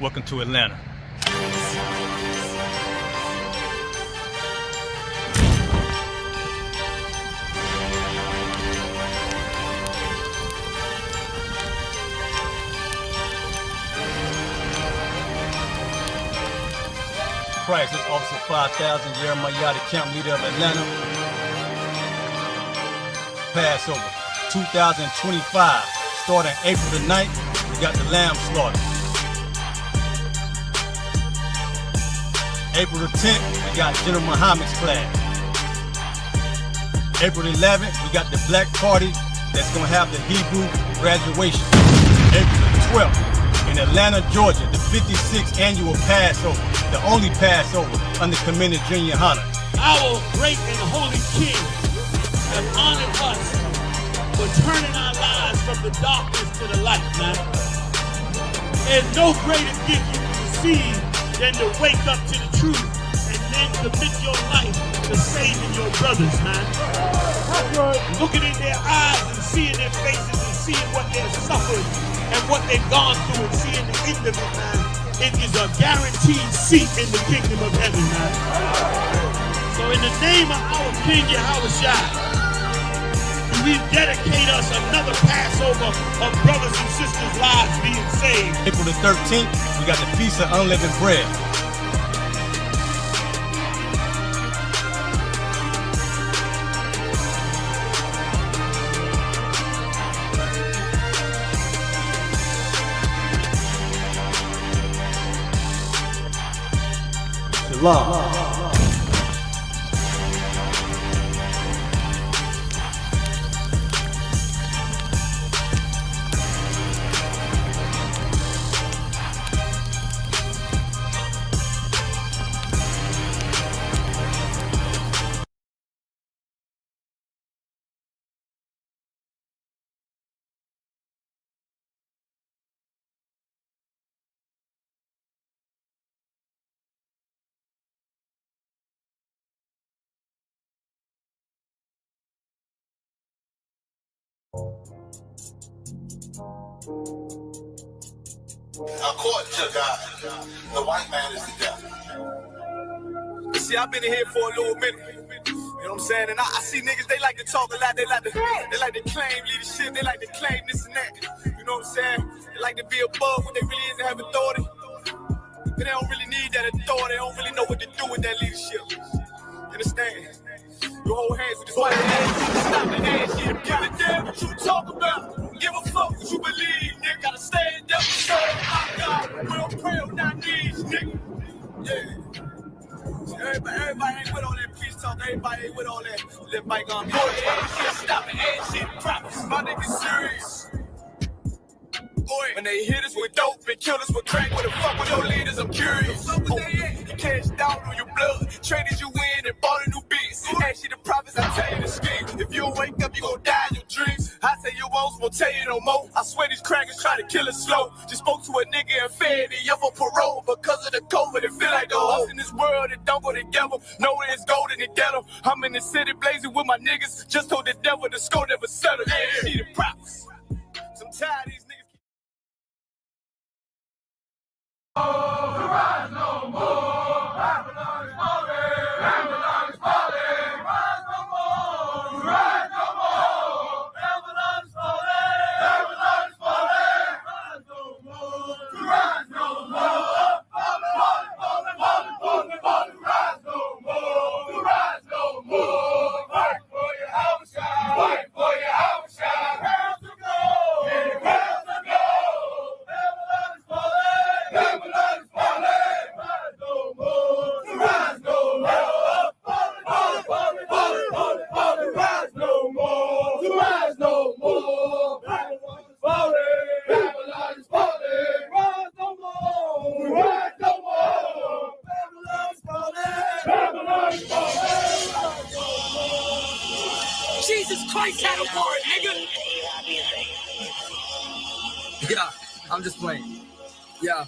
Welcome to Atlanta. Price is Officer 5000, Jeremiah, camp leader of Atlanta. Passover 2025, starting April the 9th, we got the lamb slaughter. April the 10th, we got General Muhammad's class. April the 11th, we got the black party that's gonna have the Hebrew graduation. April the 12th, in Atlanta, Georgia, the 56th annual Passover, the only Passover under Commander Junior Hunter. Our great and holy King have honored us for turning our lives from the darkness to the light, man. There's no greater gift you can receive than to wake up to the truth and then commit your life to saving your brothers, man. Looking in their eyes and seeing their faces and seeing what they've suffered and what they've gone through and seeing the end of it, man. It is a guaranteed seat in the kingdom of heaven, man. So in the name of our King Yahushua, we dedicate us another Passover of brothers and sisters' lives being saved. April the 13th, we got the Feast of Unleavened Bread. Shalom. According to God, the white man is the devil. See, I've been in here for a little minute. You know what I'm saying? And I see niggas, they like to talk a lot. They like to claim leadership. They like to claim this and that. You know what I'm saying? They like to be above what they really is and have authority. But they don't really need that authority. They don't really know what to do with that leadership. You understand? You hold hands with this white man. Stop the ass shit. Give a damn what you talk about. Give a fuck what you believe, nigga. Gotta stand up and serve our God. We don't pray on our knees, nigga. Yeah. Everybody ain't with all that peace talk. Everybody ain't with all that bygone shit. Stop the ass shit. Promise. My niggas serious. Boy, when they hit us with dope and kill us with crack, what the fuck with your leaders? I'm curious. You cashed out on your blood, traded you in and bought a new beast. Ask you the prophets, I tell you the scheme. If you don't wake up, you gon' die in your dreams. I say you won't tell you no more. I swear these crackers try to kill us slow. Just spoke to a nigga and fed he up on parole because of the COVID. It feel like the hoes in this world that don't go together. Know where it's gold in the ghetto. I'm in the city blazing with my niggas. Just told the devil the score never settled. Yeah, see the prophets. I'm tired of these niggas. Rise no more, Babylon is falling, Babylon is falling, rise no more, rise no more, Babylon is falling, Babylon is falling, rise no more, rise no more, falling, rise no more, rise no more, fight for your house, fight for your house, hands to go, hands to go, Babylon is falling, Babylon is falling, rise no more, rise no more, falling, rise no more, rise no more, Babylon is falling, Babylon is falling, rise no more, rise no more, Babylon is falling, Babylon is falling, rise no more. Jesus Christ had a word, nigga. Yeah, I'm just playing. Yeah.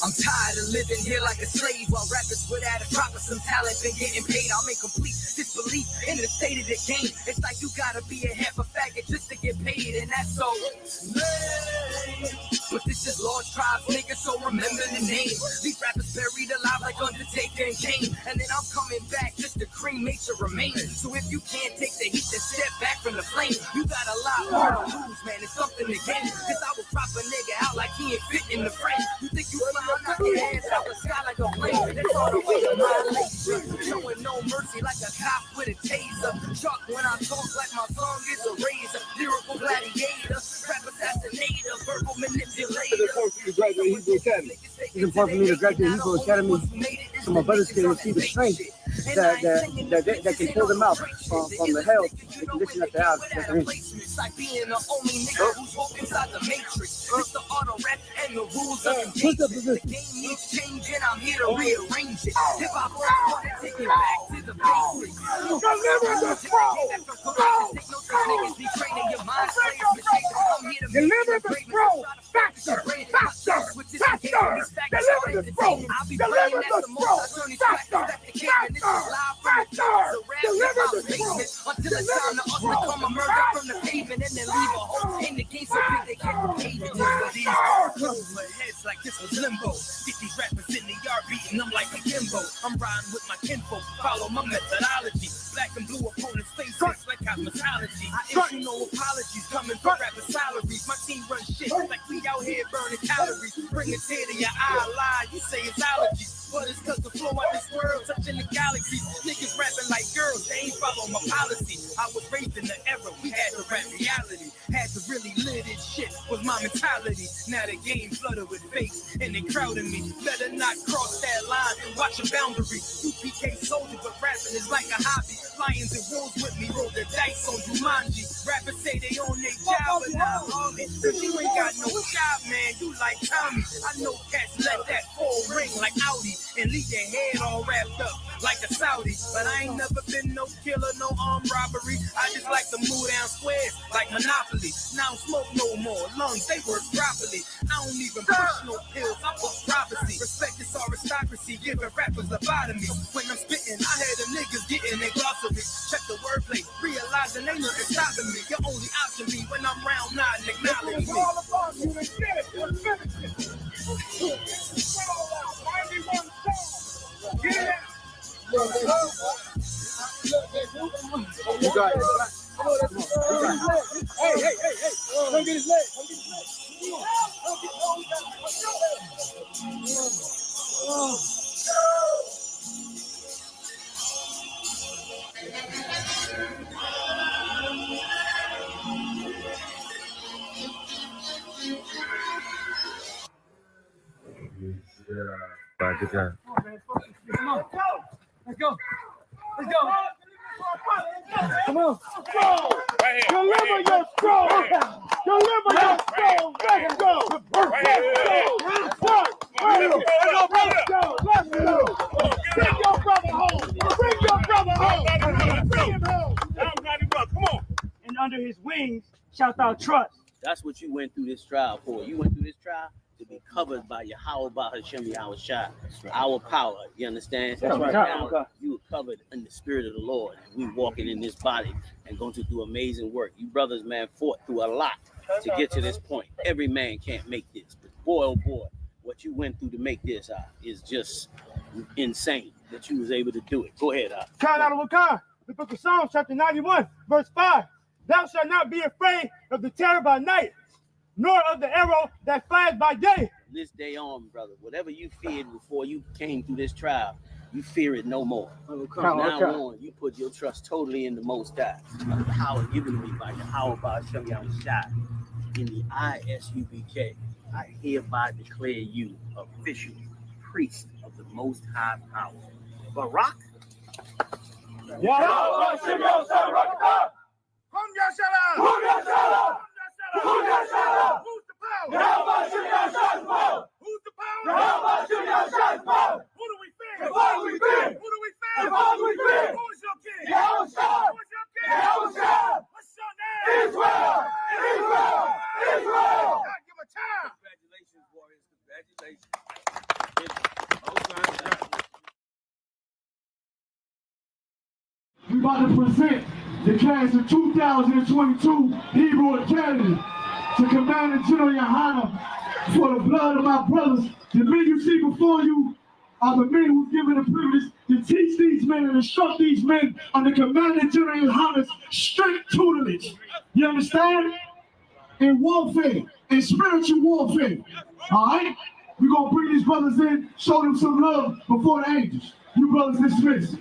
I'm tired of living here like a slave while rappers without a drop of some talent been getting paid. I'm in complete disbelief in the state of the game. It's like you gotta be a half a faggot just to get paid, and that's so lame. lives, nigga, so remember the name. These rappers buried alive like Undertaker and Kane. And then I'm coming back just to cremate your remains. So if you can't take the heat, then step back from the flame. You got a lot more to lose, man. It's something to gain. Cause I will drop a nigga out like he ain't fit in the frame. You think you fly, knock your hands out the sky like a plane. That's all the way to my laser. Showing no mercy like a cop with a taser. Chuck when I talk like my song is a razor. Lyrical gladiator, rap assassinator, verbal manipulator. It's important for me to graduate Hebrew Academy so my brothers can receive the strength that can pull them out from the hell, the condition that they're in. It's like being the only nigga who's woke inside the matrix. It's the auto rap and the rules of the game needs changing. I'm here to rearrange it. Hip hop want to take it back to the basics. Deliver the scroll! Niggas be training your mind. Deliver the scroll! Faster! Faster! Faster! Deliver the scroll! Deliver the scroll! Faster! Faster! Faster! Deliver the scroll! Until it's time to us to come a murder from the pavement and then leave a hole in the game so big they can't repay it. These over heads like this was limbo. Get these rappers in the yard beating them like a Kimbo. I'm riding with my kinfolk, follow my methodology. Black and blue opponents faces like cosmetology. I issue no apologies coming for rapper salaries. My team runs shit like we out here burning calories. Bring a tear to your eye, lie, you say it's allergies. But it's cause the flow out this world touching the galaxies. Niggas rapping like girls, they ain't follow my policy. I was raised in the era, we had to rap reality. Had to really live this shit was my mentality. Now the game flooded with fakes and they crowding me. Better not cross that line and watch a boundary. UPK soldier, but rapping is like a hobby. Lions and wolves with me, roll the dice on Jumanji. Rappers say they own their job, but not Harley. But you ain't got no job, man, you like Tommy. I know cats let that full ring like Audi and leave their head all wrapped up like a Saudi. But I ain't never been no killer, no armed robbery. I just like to move down squares like Monopoly. Now I don't smoke no more, lungs, they work properly. I don't even push no pills, I push prophecy. Respect this aristocracy, giving rappers lobotomy. When I'm spitting, I hear the niggas getting their glossary. Check the wordplay, realizing ain't nothing stopping me. Your only option be when I'm round nodding, acknowledge me. All about you and get it, let's finish it. Roll out, 91 songs. Get it out. You got it. Hey. Come get his leg. All right, good job. Let's go. Come on. Deliver your scroll. Deliver your scroll. Let's go. Let's go. Bring your brother home. Bring your brother home. Bring him home. Come on. And under his wings shalt thou trust. That's what you went through this trial for. You went through this trial to be covered by Yahweh Hashem Yahweh Shai, our power. You understand? That's right. Now, you were covered in the spirit of the Lord. And we walking in this body and going to do amazing work. You brothers, man, fought through a lot to get to this point. Every man can't make this. But boy, oh boy, what you went through to make this is just insane that you was able to do it. Go ahead, Count out of Wakar, the book of Psalms, chapter 91, verse 5. Thou shalt not be afraid of the terror by night, nor of the arrow that flies by day. This day on, brother, whatever you feared before you came through this trial, you fear it no more. From now on, you put your trust totally in the Most High. The power given to me by Yahweh Hashem Yahweh Shai. In the ISUBK, I hereby declare you official priest of the Most High power. Barak. Yahweh Hashem Yahweh Shai. Hum Yashala. Who's the power? Yahweh Hashem Yahweh Shai. Who's the power? Yahweh Hashem Yahweh Shai. Who do we fear? Who do we fear? Who is your king? Yahweh Shai. Who is your king? Yahweh Shai. What's your name? Israel. God, give a time. Congratulations, warriors. Congratulations. We about to present the class of 2022 Hebrew Academy to Commander General Yohana For the blood of my brothers, the men you see before you are the men who's given the privilege to teach these men and instruct these men under Commander General Yohanna's strict tutelage. You understand? In warfare, in spiritual warfare. All right? We're going to bring these brothers in, show them some love before the angels. You brothers dismissed.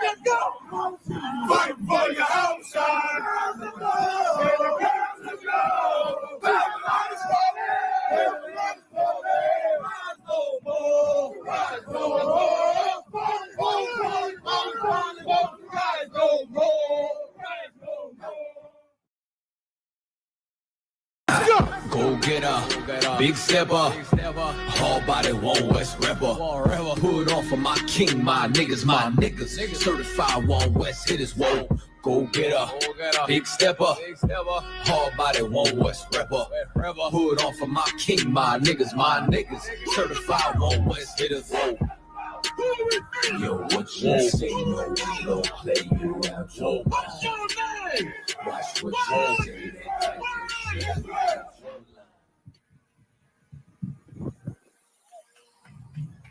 Let's go! Fight for your house, Go get her, big stepper, hard body, one West rapper. Put on for my king, my niggas, certified one West hitters. Whoa, go get her, big stepper, hard body, one West rapper. Put on for my king, my niggas, certified one West hitters. Whoa. Yo, what you say? No, we don't play you around. Yo, what's your name? Watch what you say.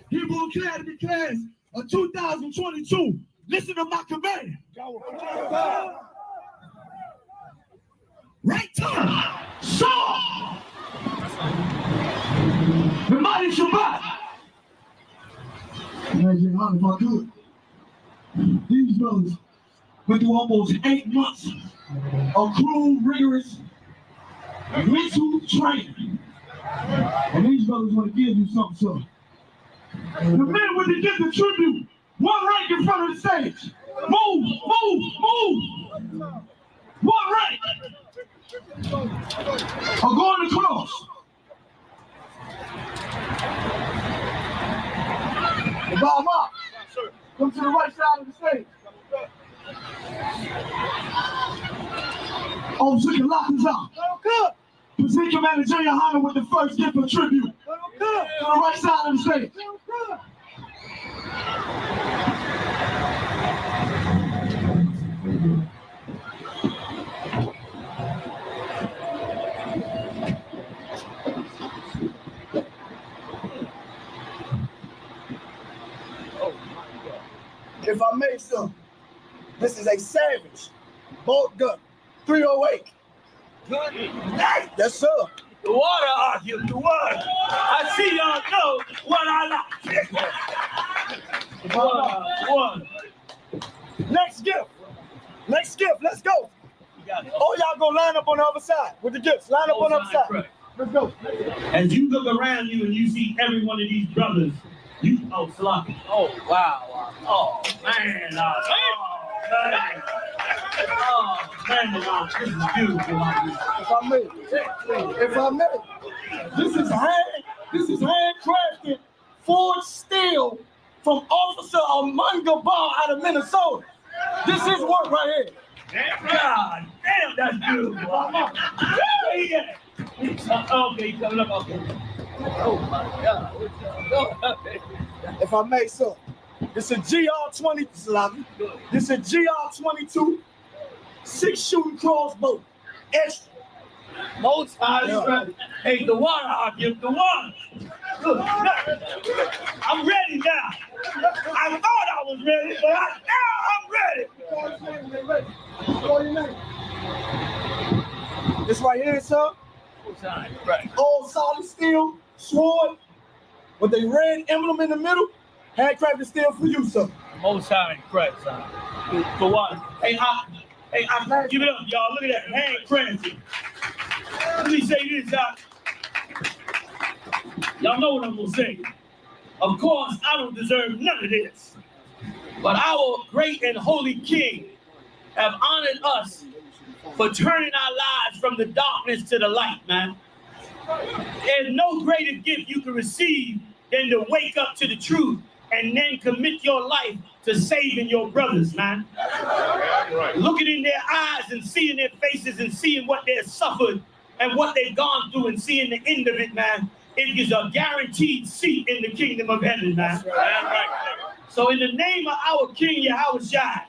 Hebrew Academy class of 2022. Listen to my command. Right time. Saw. The mighty Shabbat. Imagine how if I could. These brothers went through almost 8 months of cruel, rigorous mental training. And these brothers want to give you something, so. The men with the gift of tribute, one rank in front of the stage. Move, move, move. One rank. Or go on the cross. Bob up. Come to the right side of the stage. Oh, so you can lock us out. Good. Present Commander J. Yohanna with the first gift of tribute. To the right side of the stage. If I may, sir, this is a Savage bolt gun, 308. Good. Yes, sir. The water argument, the water. I see y'all know what I like. Water. Next gift. Next gift. Let's go. Oh, y'all go line up on the other side with the gifts. Line up on the other side. Let's go. As you look around you and you see every one of these brothers, you sloppy. Oh, wow. Oh, man. This is beautiful. If I may, this is handcrafted forged steel from Officer Amanga Ball out of Minnesota. This is work right here. God damn, that's beautiful. Okay, coming up. Okay. Oh my God. If I may, sir, this is GR-20, this is GR-22, 6-shooting crossbow, extra. Most times, hey, the water, I'll give the water. Look, I'm ready now. I thought I was ready, but now I'm ready. This right here, sir, old solid steel sword with a red emblem in the middle, handcrafted steel for you, sir. Most high and Christ, son. For what? Hey, I give it up, y'all. Look at that, handcrafted. Let me say this, y'all know what I'm gonna say. Of course, I don't deserve none of this, but our great and holy King have honored us for turning our lives from the darkness to the light, man. There's no greater gift you can receive than to wake up to the truth and then commit your life to saving your brothers, man. Right. Looking in their eyes and seeing their faces and seeing what they've suffered and what they've gone through and seeing the end of it, man, it is a guaranteed seat in the kingdom of heaven, man. Right. So in the name of our King Yahushua,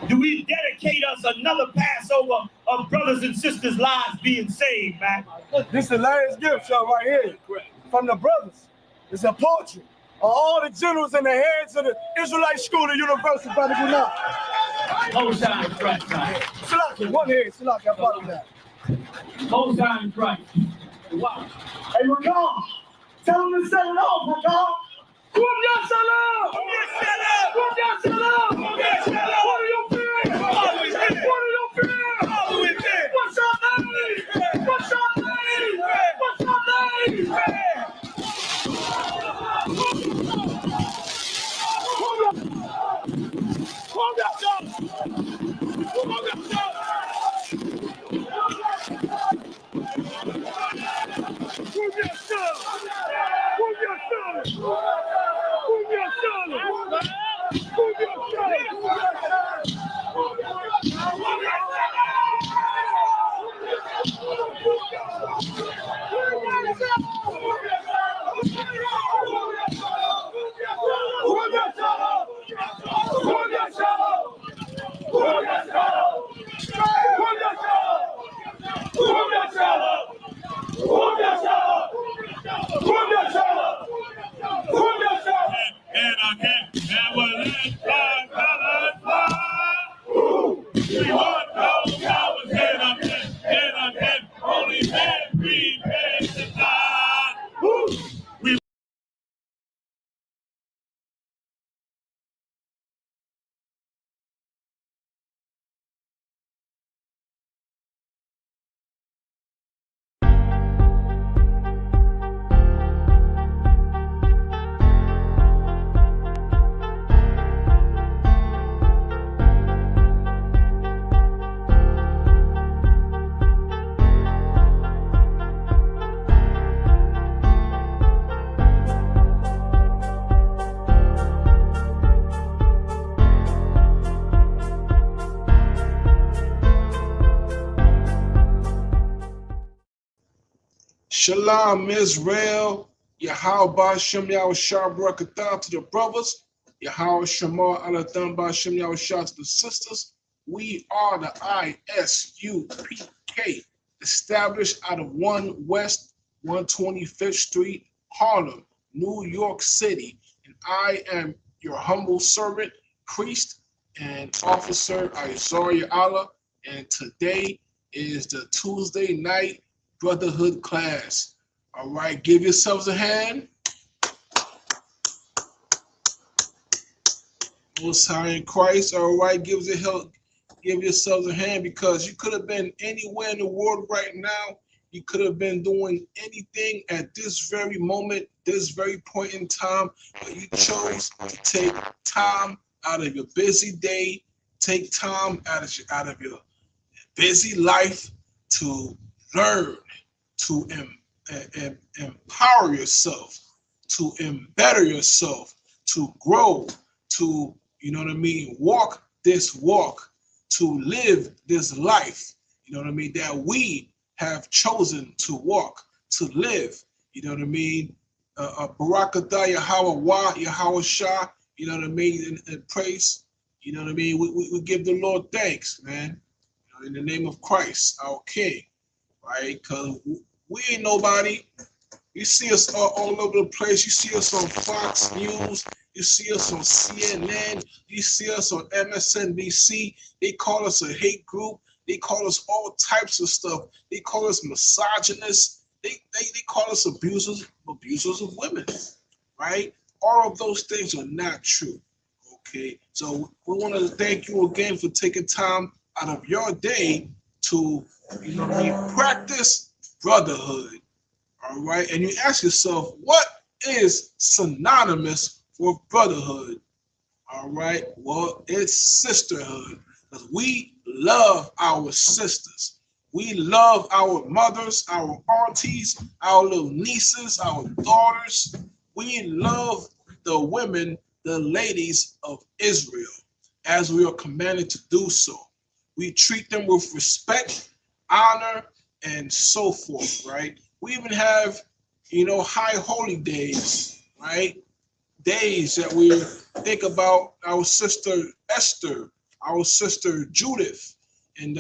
do we dedicate us another Passover of brothers and sisters' lives being saved, man? This is the last gift, y'all, right here. From the brothers. It's a portrait of all the generals and the heads of the Israelite school and university, Brother Guna. Most High in Christ, man. Salaki, one head, Salaki, I brought it down. Most High in Christ. Wow. Hey, Rakan, tell them to set it off, Rakan. What are your salam? What are your fears? What are your fears? What's your name? What's your name? What's your name? And I can't never let my colors fly. We want no cowards, and I can only man prepare to die. We Shalom, Israel. Yahweh Shem Yahushua Barakatah to the brothers. Yahweh Shema Alatham Bashem Yahushua to the sisters. We are the ISUPK, established out of 1 West 125th Street, Harlem, New York City. And I am your humble servant, priest, and officer Isaiah Allah. And today is the Tuesday night Brotherhood Class. All right, give yourselves a hand. Most High in Christ. All right, give yourselves a hand, because you could have been anywhere in the world right now. You could have been doing anything at this very moment, this very point in time, but you chose to take time out of your busy day, take time out of your busy life to learn, to empower yourself, to embetter yourself, to grow, to, you know what I mean, walk this walk, to live this life, you know what I mean, that we have chosen to walk, to live, you know what I mean. Barakatah Yahweh Yahushua, you know what I mean, and praise, you know what I mean. We give the Lord thanks, man, you know, in the name of Christ, our King, right? Because we ain't nobody. You see us all over the place. You see us on Fox News. You see us on CNN. You see us on MSNBC. They call us a hate group. They call us all types of stuff. They call us misogynists. They call us abusers of women, right? All of those things are not true, okay? So we want to thank you again for taking time out of your day to, you know what I mean, practice brotherhood, all right? And you ask yourself, what is synonymous with brotherhood, all right? Well, it's sisterhood, because we love our sisters. We love our mothers, our aunties, our little nieces, our daughters. We love the women, the ladies of Israel, as we are commanded to do so. We treat them with respect, honor, and so forth, right? We even have, high holy days, right? Days that we think about our sister Esther, our sister Judith, and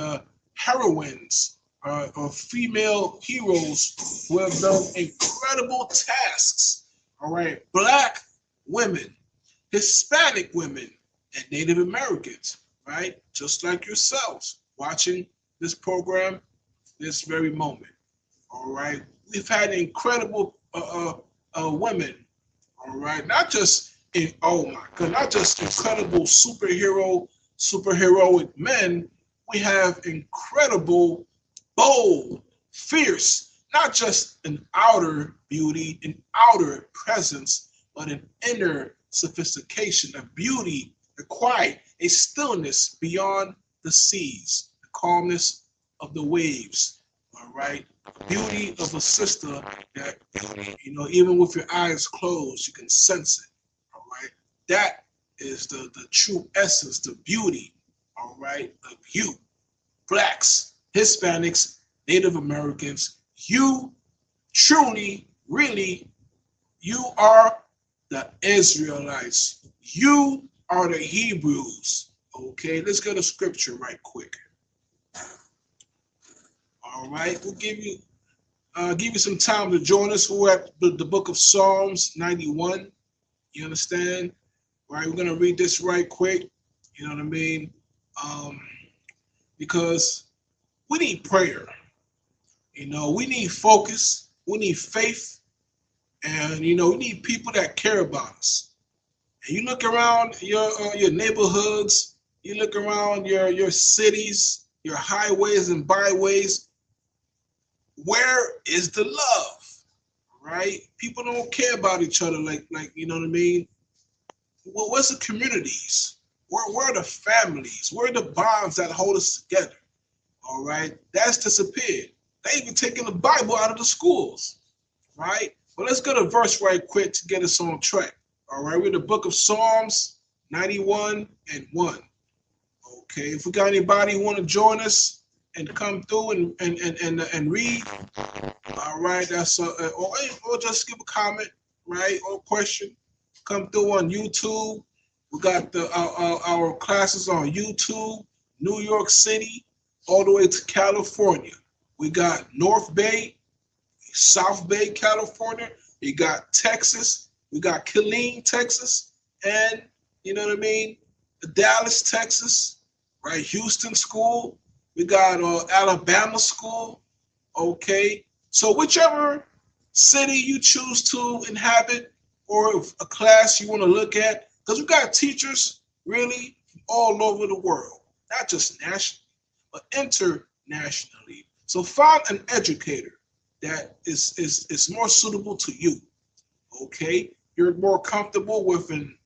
heroines or female heroes who have done incredible tasks. All right, Black women, Hispanic women, and Native Americans, right? Just like yourselves watching this program this very moment. All right, we've had incredible women. All right, not just not just incredible superheroic men. We have incredible, bold, fierce, not just an outer beauty, an outer presence, but an inner sophistication, a beauty, a quiet, a stillness beyond the seas, the calmness of the waves. All right, beauty of a sister that, even with your eyes closed, you can sense it. All right, that is the true essence, the beauty, all right, of you, Blacks, Hispanics, Native Americans. You truly, really, you are the Israelites. You are the Hebrews. Okay, let's go to scripture right quick. All right, we'll give you some time to join us. We're at the book of Psalms 91. You understand? All right, we're gonna read this right quick. You know what I mean? Because we need prayer. We need focus. We need faith, and we need people that care about us. And you look around your neighborhoods. You look around your cities, your highways and byways. Where is the love, right? People don't care about each other like you know what I mean? Well, where's the communities? Where are the families? Where are the bonds that hold us together? All right, that's disappeared. They even taking the Bible out of the schools, right? Well, let's go to verse right quick to get us on track. All right, we're in the book of Psalms 91 and 1. Okay, if we got anybody who want to join us and come through and read, all right, that's or just give a comment, right, or question. Come through on YouTube. We got our classes on YouTube, New York City, all the way to California. We got North Bay, South Bay, California. You got Texas. We got Killeen, Texas, and you know what I mean, Dallas, Texas, right? Houston school. We got Alabama school. Okay, so whichever city you choose to inhabit, or a class you want to look at, because we got teachers really from all over the world, not just nationally, but internationally. So find an educator that is more suitable to you. Okay, you're more comfortable with an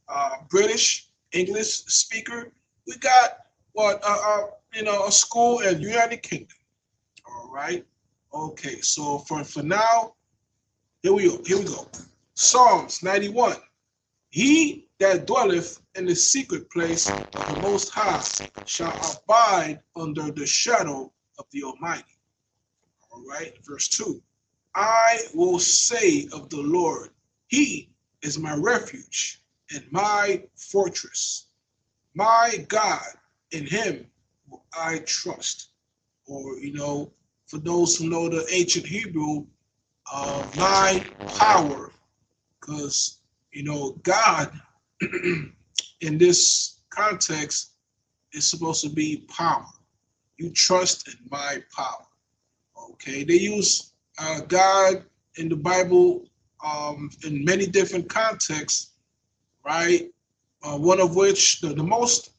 British English speaker. We got a school in the United Kingdom. All right. Okay, so for now, here we go. Psalms 91. He that dwelleth in the secret place of the Most High shall abide under the shadow of the Almighty. All right, verse 2. I will say of the Lord, He is my refuge and my fortress. My God, in Him will I trust. Or, for those who know the ancient Hebrew, my power, because, God in this context is supposed to be power. You trust in my power. Okay, they use God in the Bible in many different contexts, right? One of which, the most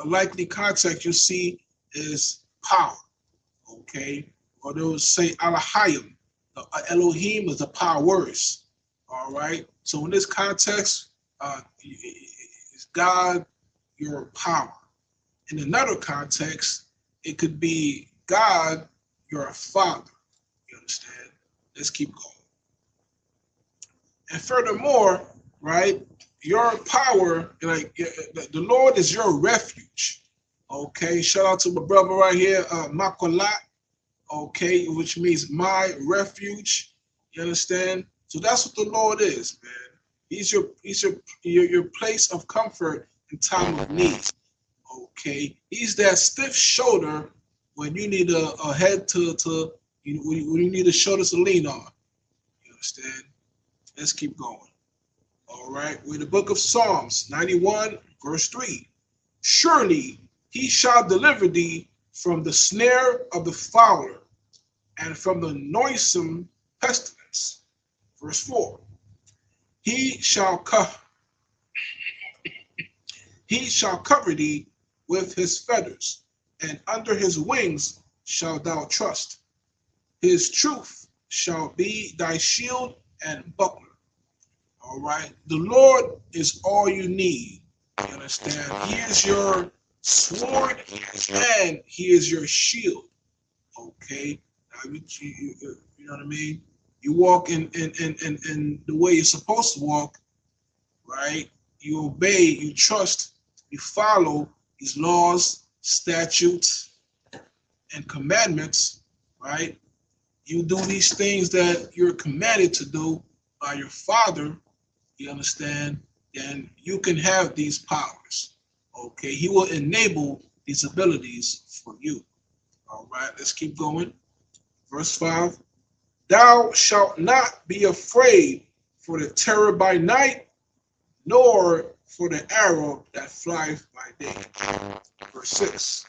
likely context you see is power. Okay, or they would say Elohim. Elohim is the powers. All right. So in this context, is God your power? In another context, it could be God your father. You understand? Let's keep going. And furthermore, right, your power, like the Lord is your refuge. Okay, shout out to my brother right here, Makolat. Okay, which means my refuge. You understand? So that's what the Lord is, man. He's your place of comfort in time of need. Okay, He's that stiff shoulder when you need a head to when you need a shoulder to lean on. You understand? Let's keep going. All right, we're in the book of Psalms 91, verse 3. Surely He shall deliver thee from the snare of the fowler and from the noisome pestilence. Verse 4. He shall cover thee with his feathers, and under his wings shalt thou trust. His truth shall be thy shield and buckler. All right. The Lord is all you need. You understand? He is your sword and He is your shield. Okay. Now, you know what I mean? You walk in the way you're supposed to walk, right? You obey, you trust, you follow these laws, statutes, and commandments, right? You do these things that you're commanded to do by your Father, you understand? Then you can have these powers, okay? He will enable these abilities for you. All right, let's keep going. Verse 5. Thou shalt not be afraid for the terror by night, nor for the arrow that flieth by day. Verse 6.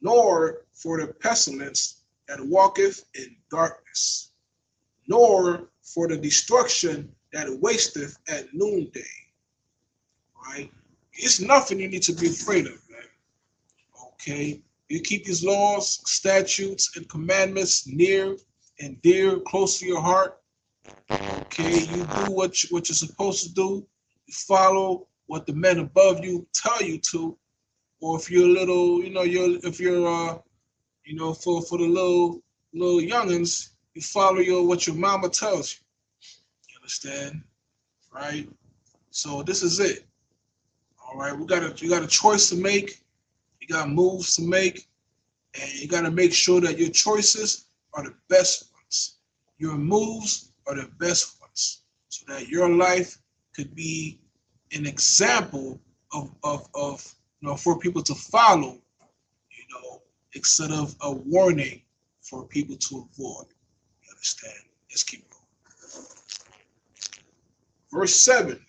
Nor for the pestilence that walketh in darkness, nor for the destruction that wasteth at noonday. Right? It's nothing you need to be afraid of, man. Okay? You keep these laws, statutes, and commandments near and dear, close to your heart. Okay? You do what you're supposed to do. You follow what the men above you tell you to. Or if you're a little, if you're for the little youngins, you follow what your mama tells you. You understand? Right? So this is it. All right, you got a choice to make, you got moves to make, and you got to make sure that your choices are the best ones. Your moves are the best ones, so that your life could be an example of for people to follow, instead of a warning for people to avoid. You understand? Let's keep going. Verse 7.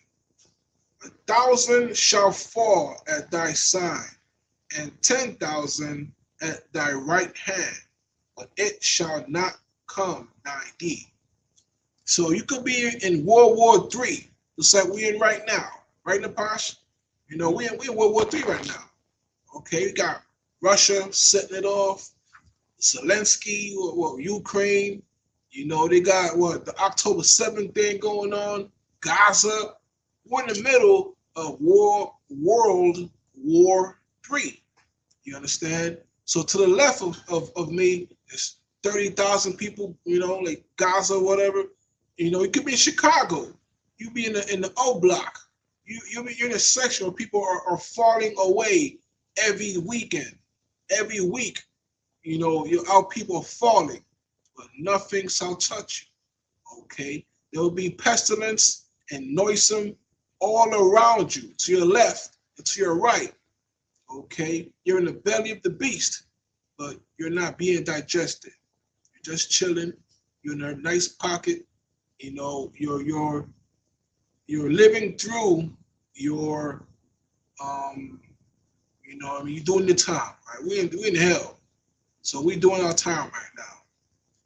1,000 shall fall at thy side, and 10,000 at thy right hand, but it shall not come nigh thee. So you could be in World War III, just like we're in right now, right, Napash? We're in World War III right now. Okay, we got Russia setting it off, Zelensky, Ukraine. They got the October 7th thing going on, Gaza. We're in the middle of World War III. You understand? So to the left of me is 30,000 people, like Gaza, whatever. You could be in Chicago. You be in the O block. You're in a section where people are falling away every weekend, every week. You're out, people are falling, but nothing shall touch you. Okay? There will be pestilence and noisome all around you, to your left and to your right. Okay? You're in the belly of the beast, but you're not being digested. You're just chilling. You're in a nice pocket. You're living through your you're doing the time, right? We're in hell. So we're doing our time right now.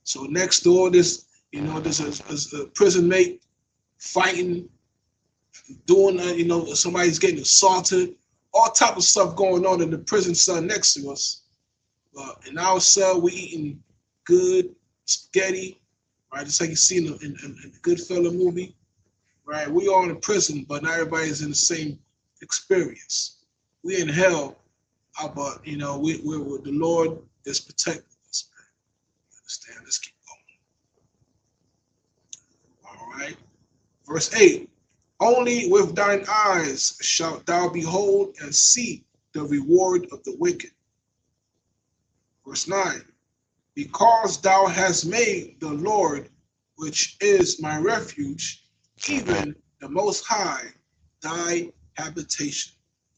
So next door, there's a prison mate fighting, doing somebody's getting assaulted, all type of stuff going on in the prison cell next to us. But in our cell, we eating good spaghetti, right? Just like you see in the Goodfella movie, right? We all in prison, but not everybody's in the same experience. We in hell, but we're the Lord is protecting us, man. You understand? Let's keep going. All right. Verse 8, only with thine eyes shalt thou behold and see the reward of the wicked. Verse 9, because thou hast made the Lord, which is my refuge, even the Most High, thy habitation.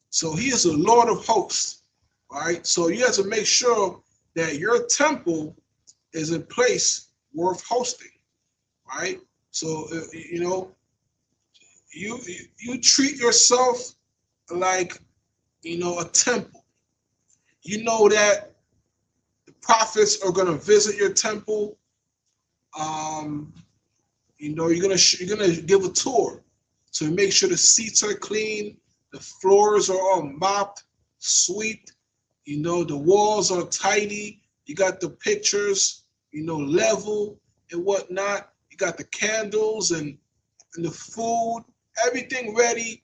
So he is the Lord of hosts, right? So you have to make sure that your temple is a place worth hosting, right? So, you know, you treat yourself like, you know, a temple. You know that the prophets are going to visit your temple. You know, you're gonna give a tour. So make sure the seats are clean, the floors are all mopped, swept. You know, the walls are tidy. You got the pictures, you know, level and whatnot. You got the candles and the food, everything ready,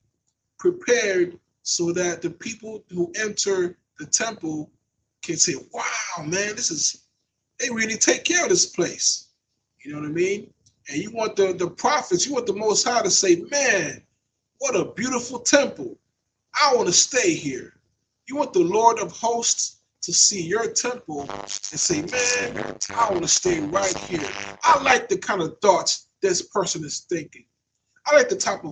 prepared, so that the people who enter the temple can say, wow, man, they really take care of this place. You know what I mean? And you want the prophets, you want the Most High to say, man, what a beautiful temple. I want to stay here. You want the Lord of hosts to see your temple and say, man, I want to stay right here. I like the kind of thoughts this person is thinking. I like the type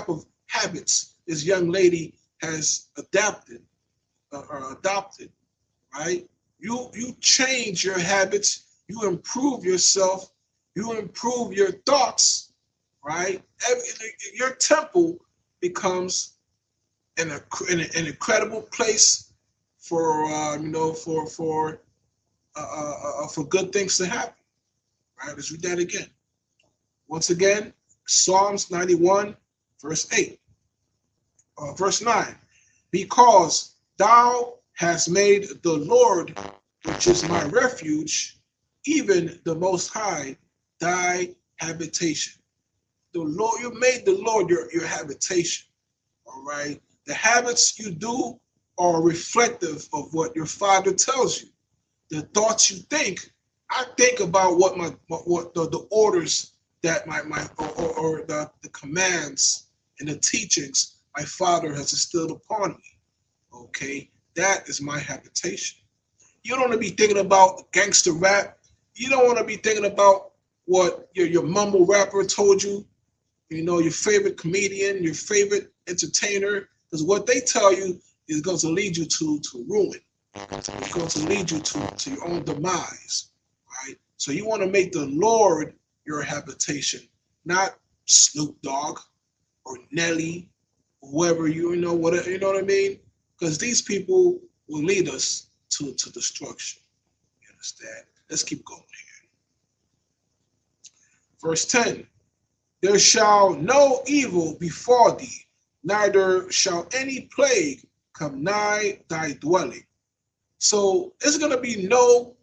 of habits this young lady has adopted, right? You change your habits, you improve yourself, you improve your thoughts, right? Your temple becomes an incredible place for for good things to happen. Right? Let's read that again. Once again, Psalms 91, verse 8, verse 9. Because thou hast made the Lord, which is my refuge, even the Most High, thy habitation. The Lord, you made the Lord your habitation. All right. The habits you do are reflective of what your Father tells you. The thoughts you think, I think about what the orders that the commands and the teachings my Father has instilled upon me. Okay, that is my habitation. You don't want to be thinking about gangster rap. You don't want to be thinking about what your mumble rapper told you. You know, your favorite comedian, your favorite entertainer, because what they tell you is going to lead you to ruin. It's going to lead you to your own demise, right? So you want to make the Lord your habitation, not Snoop Dogg or Nelly, whoever whatever, you know what I mean? Because these people will lead us to destruction. You understand? Let's keep going here. Verse 10. There shall no evil befall thee, neither shall any plague come nigh thy dwelling. So it's going to be you don't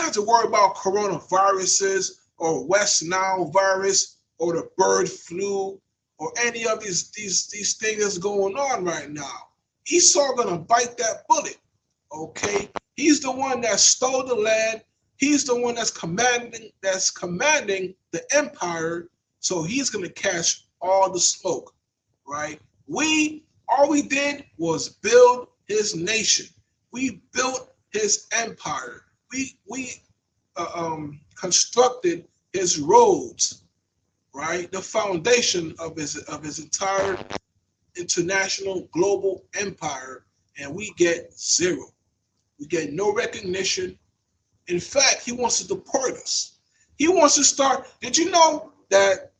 have to worry about coronaviruses or West Nile virus or the bird flu or any of these things that's going on right now. Esau going to bite that bullet, okay? He's the one that stole the land. He's the one that's commanding the empire. So he's going to catch all the smoke, right? All we did was build his nation. We built his empire. We constructed his roads, right? The foundation of his entire international global empire, and we get zero. We get no recognition. In fact, he wants to deport us. He wants to start. Did you know that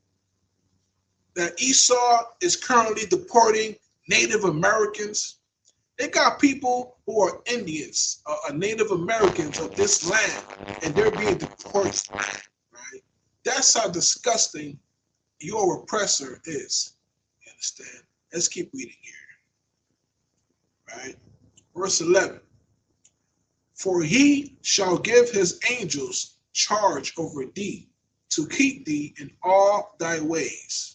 Esau is currently deporting Native Americans? They got people who are Indians, Native Americans of this land, and they're being deported, right? That's how disgusting your oppressor is. You understand? Let's keep reading here, right? Verse 11. For he shall give his angels charge over thee, to keep thee in all thy ways.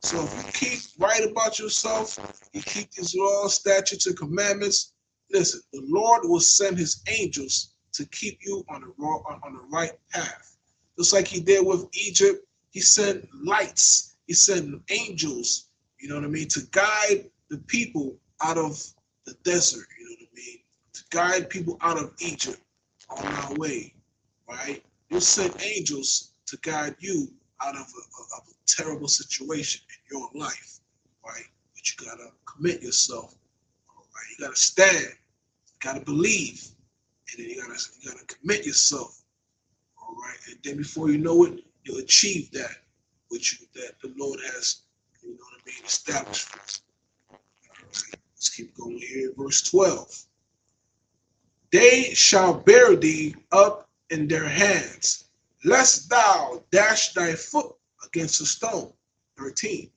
So if you keep right about yourself, you keep these laws, statutes, and commandments, listen, the Lord will send his angels to keep you on the right path. Just like he did with Egypt, He sent lights. He sent angels, you know what I mean, to guide the people out of the desert, you know what I mean, to guide people out of Egypt on our way, right? You sent angels to guide you out of a terrible situation in your life, right? But you gotta commit yourself, all right? You gotta stand, you gotta believe, and then you gotta commit yourself, all right? And then before you know it, you'll achieve that which that the Lord has, you know what I mean, established for us. All right, let's keep going here. Verse 12. They shall bear thee up in their hands, lest thou dash thy foot against a stone. 13.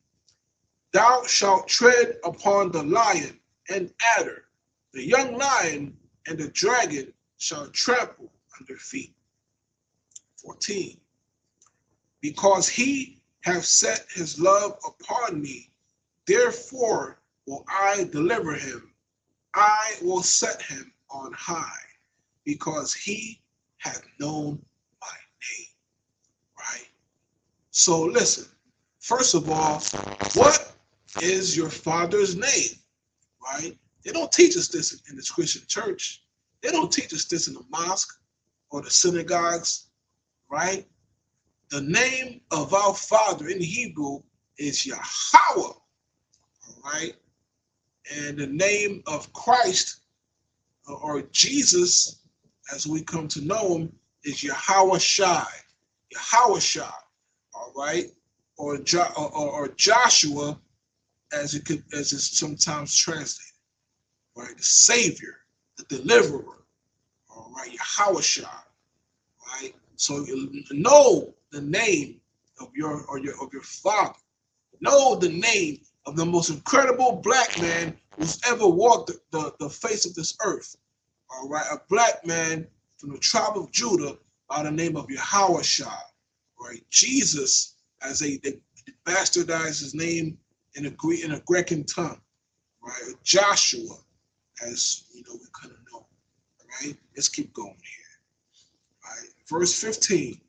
Thou shalt tread upon the lion and adder, the young lion and the dragon shall trample under feet. 14. Because he hath set his love upon me, therefore will I deliver him. I will set him on high, because he hath known my name. Right? So listen, first of all, what is your Father's name? Right? They don't teach us this in the Christian church. They don't teach us this in the mosque or the synagogues, right? The name of our Father in Hebrew is Yahweh, all right? And the name of Christ or Jesus, as we come to know him, is Yahweh Shai, all right? Or Joshua, as it's sometimes translated, right? The Savior, the Deliverer, all right? Yahweh Shai, right? So you know the name of your Father. Know the name of the most incredible black man who's ever walked the face of this earth. All right, a black man from the tribe of Judah by the name of Yahweh Shai. Right, Jesus, as they bastardized his name in a Greek tongue. Right, Joshua, as you know, we kind of know. Right, let's keep going here. Right, verse 15.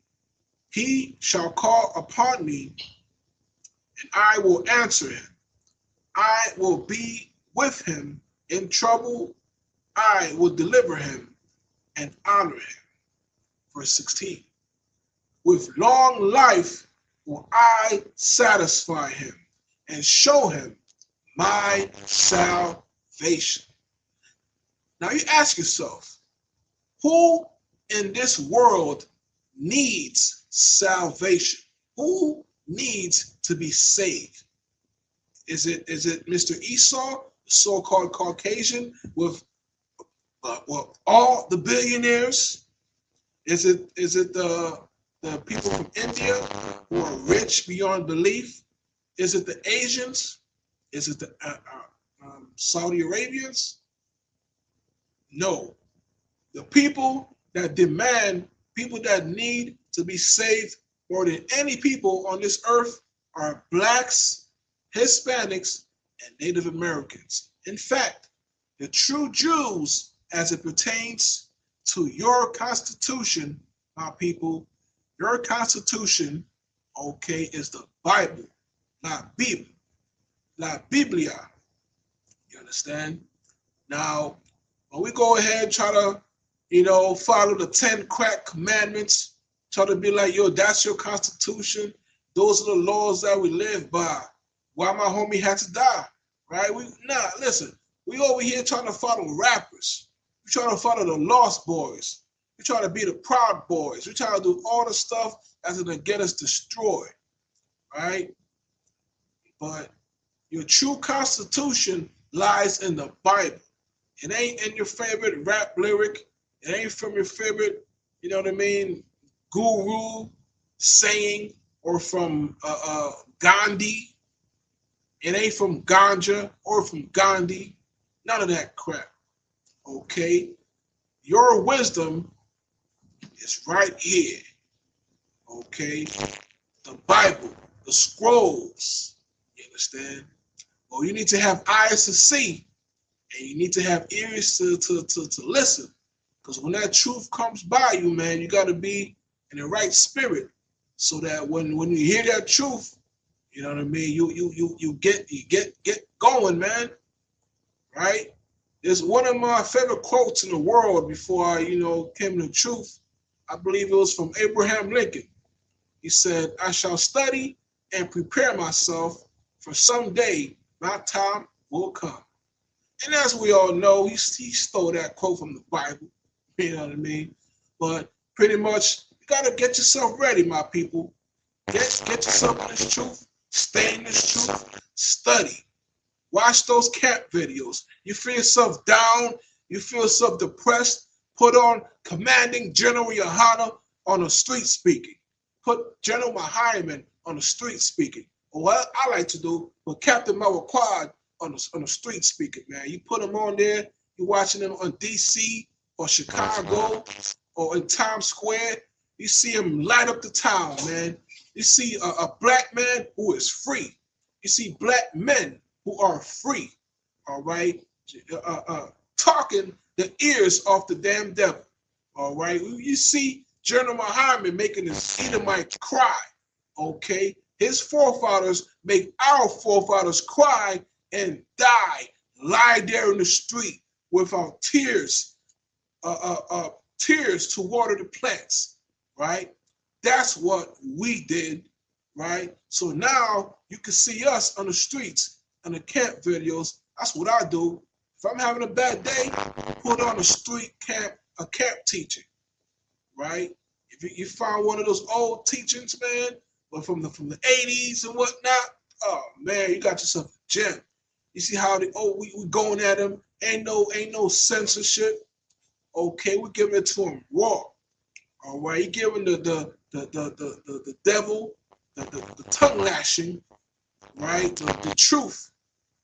He shall call upon me, and I will answer him. I will be with him in trouble. I will deliver him and honor him. Verse 16. With long life will I satisfy him and show him my salvation. Now you ask yourself, who in this world needs salvation? Who needs to be saved? Is it Mr. Esau, the so-called Caucasian with all the billionaires? Is it the people from India who are rich beyond belief? Is it the Asians? Is it the Saudi Arabians? No. The people that demand, people that need to be saved more than any people on this earth are blacks, Hispanics, and Native Americans. In fact, the true Jews, as it pertains to your Constitution, my people, your Constitution, okay, is the Bible, not Bible, not Biblia. You understand? Now, when we go ahead and try to, follow the 10 crack commandments, try to be like, yo, that's your Constitution. Those are the laws that we live by. Why my homie had to die, right? Listen, we over here trying to follow rappers. We trying to follow the Lost Boys. We trying to be the Proud Boys. We trying to do all the stuff that's going to get us destroyed, right? But your true Constitution lies in the Bible. It ain't in your favorite rap lyric. It ain't from your favorite, you know what I mean, guru saying, or from Gandhi. It ain't from Ganja or from Gandhi. None of that crap. Okay? Your wisdom is right here. Okay? The Bible, the scrolls. You understand? Well, you need to have eyes to see, and you need to have ears to listen. Because when that truth comes by you, man, you got to be in the right spirit so that when you hear that truth, you know what I mean, you get going, man. Right? It's one of my favorite quotes in the world before I, came to the truth. I believe it was from Abraham Lincoln. He said, "I shall study and prepare myself for someday my time will come." And as we all know, he stole that quote from the Bible. You know what I mean? But pretty much, you got to get yourself ready, my people. Get yourself in this truth. Stay in this truth. Study. Watch those camp videos. You feel yourself down. You feel yourself depressed. Put on Commanding General Yohana on the street speaking. Put General Mahiman on the street speaking. Or what I like to do, put Captain Mawquad on the street speaking, man. You put them on there. You're watching them on DC or Chicago or in Times Square. You see them light up the town, man. You see a black man who is free. You see black men who are free, all right? Talking the ears off the damn devil, all right? You see General Muhammad making the Edomites cry, okay? His forefathers make our forefathers cry and die, lie there in the street without tears, tears to water the plants, right? That's what we did, right? So now you can see us on the streets and the camp videos. That's what I do. If I'm having a bad day, put on a camp teaching, right? If you find one of those old teachings, man, but from the 80s and whatnot, oh man, you got yourself a gem. You see how we going at them? Ain't no censorship. Okay, we giving it to them raw. All right, you giving the devil the tongue lashing, right? The truth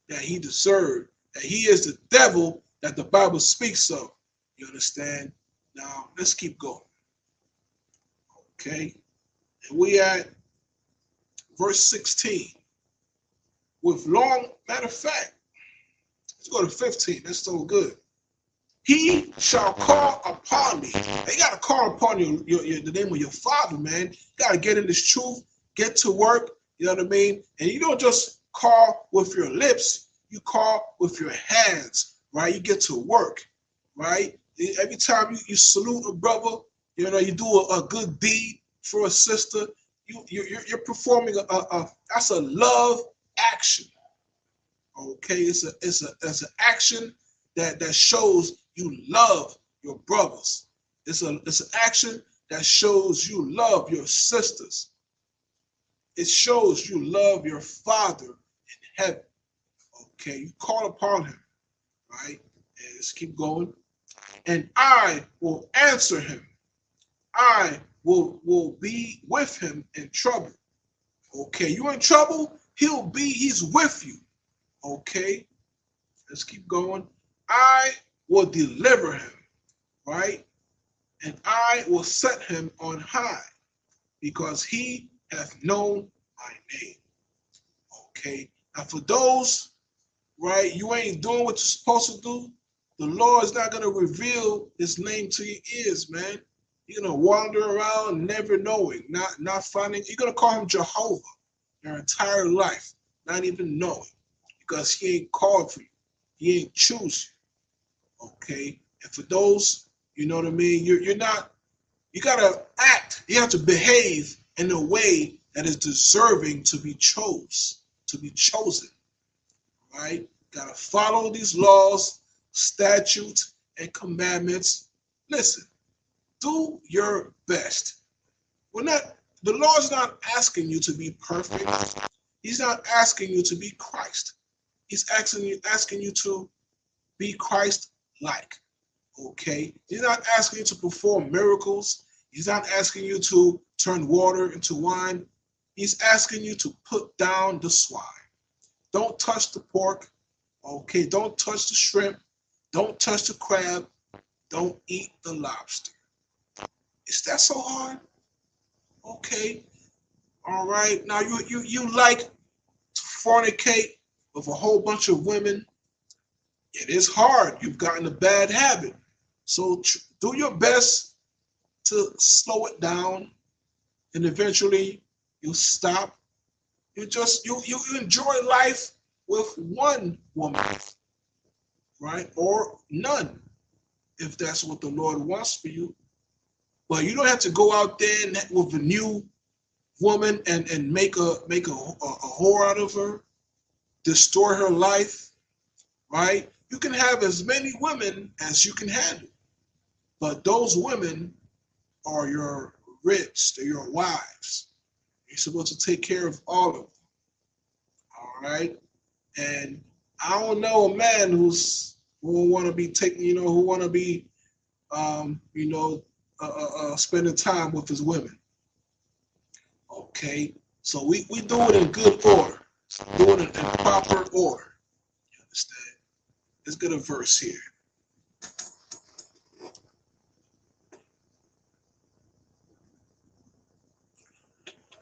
that he deserved. That he is the devil that the Bible speaks of. You understand? Now let's keep going. Okay, and we at verse 16. Matter of fact, let's go to 15. That's so good. He shall call upon me. You got to call upon the name of your father, man. You got to get in this truth, get to work, you know what I mean? And you don't just call with your lips, you call with your hands, right? You get to work, right? Every time you salute a brother, you do a good deed for a sister, you're performing that's a love action. Okay, it's an action that shows you love your brothers. It's an action that shows you love your sisters. It shows you love your Father in heaven. Okay, you call upon him, right? And let's keep going. And I will answer him. I will be with him in trouble. Okay, you in trouble? He's with you. Okay, let's keep going. I will deliver him, right? And I will set him on high because he hath known my name. Okay, now for those, right, you ain't doing what you're supposed to do, the Lord is not going to reveal his name to your ears, man. You're going to wander around never knowing, not finding. You're going to call him Jehovah your entire life, not even knowing, because he ain't called for you. He ain't choose you. Okay? And for those, you know what I mean, you're not, you got to act, you have to behave in a way that is deserving to be chosen, right? Got to follow these laws, statutes, and commandments. Listen, do your best. The Lord's not asking you to be perfect. He's not asking you to be Christ. He's asking you to be Christ-like. Okay? He's not asking you to perform miracles. He's not asking you to turn water into wine. He's asking you to put down the swine. Don't touch the pork. Okay? Don't touch the shrimp. Don't touch the crab. Don't eat the lobster. Is that so hard? Okay. All right. Now you like to fornicate with a whole bunch of women. It is hard. You've gotten a bad habit. So do your best to slow it down. and eventually you stop. You enjoy life with one woman, right? Or none, if that's what the Lord wants for you. But you don't have to go out there with a new woman and make a whore out of her, destroy her life, right? You can have as many women as you can handle, but those women are your ribs, they're your wives. You're supposed to take care of all of them. All right. And I don't know a man who want to be taking, who want to be, spending time with his women. Okay. So we do it in good order, doing it in proper order. You understand? Let's get a verse here.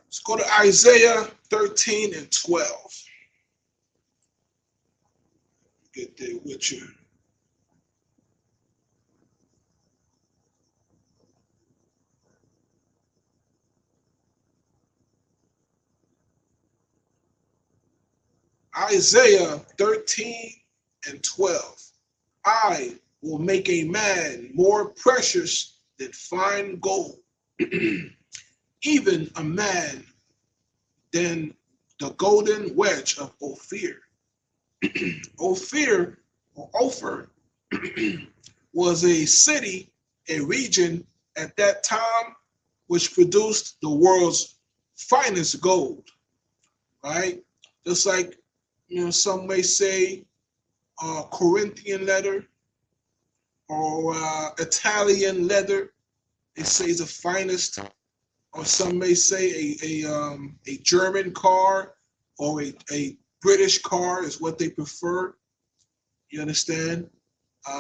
Let's go to Isaiah 13 and 12. Get there with you. Isaiah 13 and 12. I will make a man more precious than fine gold, even a man than the golden wedge of Ophir. Ophir or Ophir was a city, a region at that time which produced the world's finest gold, right? Just like, some may say Corinthian leather or Italian leather, they say is the finest, or some may say a German car or a British car is what they prefer. You understand?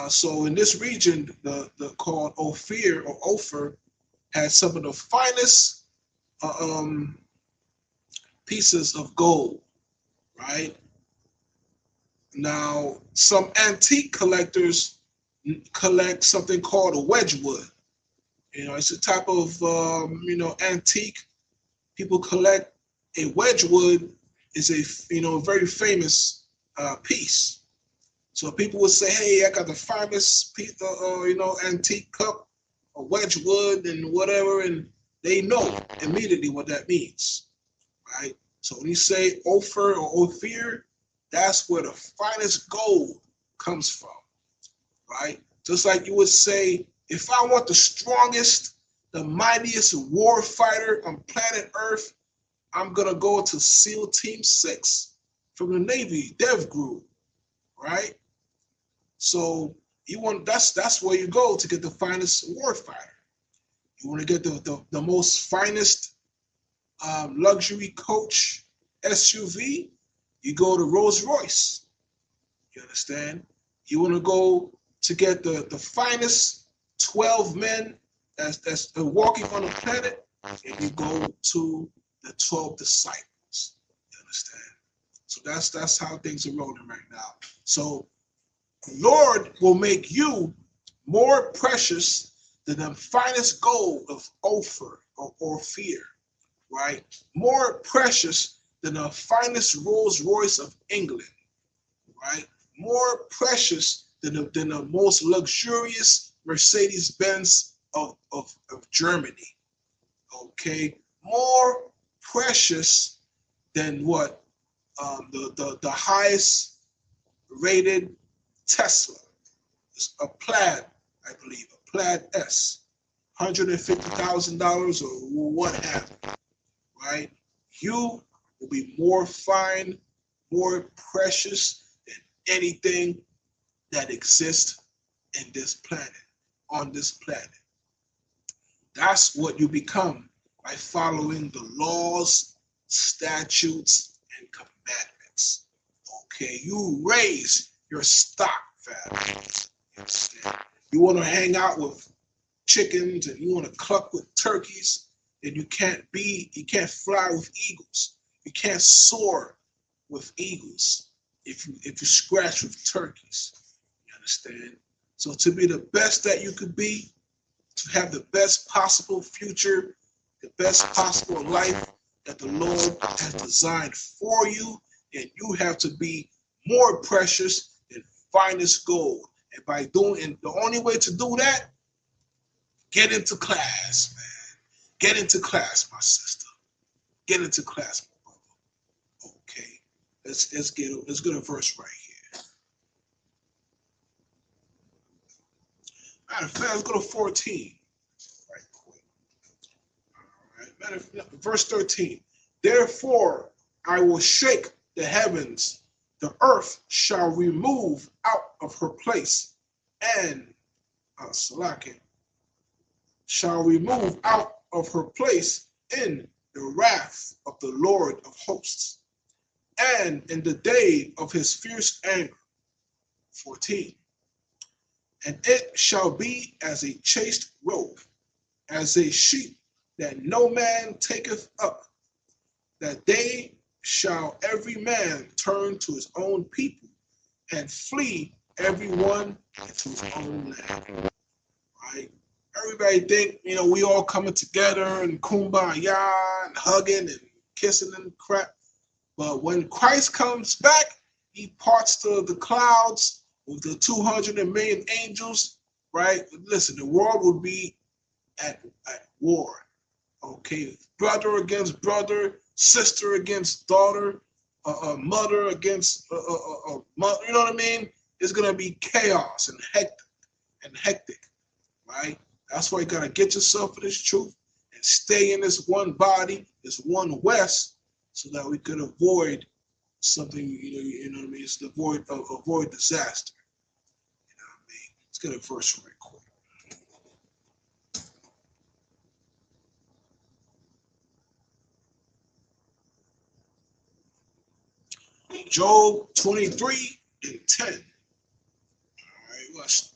So in this region, the called Ophir or Ophir had some of the finest pieces of gold, right? Now, some antique collectors collect something called a wedgewood. It's a type of antique people collect. A wedgewood is a very famous piece. So people would say, "Hey, I got the finest piece, antique cup, a wedgewood, and whatever," and they know immediately what that means, right? So when you say Ophir or Ophir, that's where the finest gold comes from, right? Just like you would say, if I want the strongest, the mightiest war fighter on planet Earth, I'm gonna go to SEAL Team 6 from the Navy Dev Group, right? So that's where you go to get the finest war fighter. You want to get the most finest luxury coach SUV, you go to Rolls Royce. You understand? You want to go to get the finest 12 men that's walking on the planet, and you go to the 12 disciples. You understand? So that's how things are rolling right now. So the Lord will make you more precious than the finest gold of Ophir or Ophir, right? More precious than the finest Rolls Royce of England, right? More precious than the most luxurious Mercedes Benz of Germany, okay? More precious than what? The highest rated Tesla. It's a Plaid, I believe, a Plaid S, $150,000 or what have you, right? You will be more fine, more precious than anything that exists in this planet, on this planet. That's what you become by following the laws, statutes, and commandments. Okay, you raise your stock value. You understand? You want to hang out with chickens and you want to cluck with turkeys, and you can't fly with eagles. You can't soar with eagles if you scratch with turkeys. You understand? So to be the best that you could be, to have the best possible future the best possible life that the Lord has designed for you, and you have to be more precious than finest gold. And by doing, and the only way to do that, get into class, man. Get into class, my sister. Get into class, my brother. Okay, let's get a verse right here. Matter of fact, let's go to 14. Right quick. All right, verse 13. Therefore, I will shake the heavens, the earth shall remove out of her place, and shall remove out of her place in the wrath of the Lord of hosts, and in the day of his fierce anger. 14. And it shall be as a chaste robe, as a sheep that no man taketh up, that they shall every man turn to his own people, and flee every one to his own land. Right? Everybody think, we all coming together and kumbaya and hugging and kissing and crap. But when Christ comes back, he parts the clouds with the 200 million angels, right? Listen, the world will be at war. Okay, brother against brother, sister against daughter, mother against mother. You know what I mean? It's gonna be chaos and hectic, right? That's why you gotta get yourself in this truth and stay in this one body, this one West, so that we could avoid something. You know what I mean? It's avoid disaster. You know what I mean? Let's get a verse right quick. Job 23 and 10. All right, let's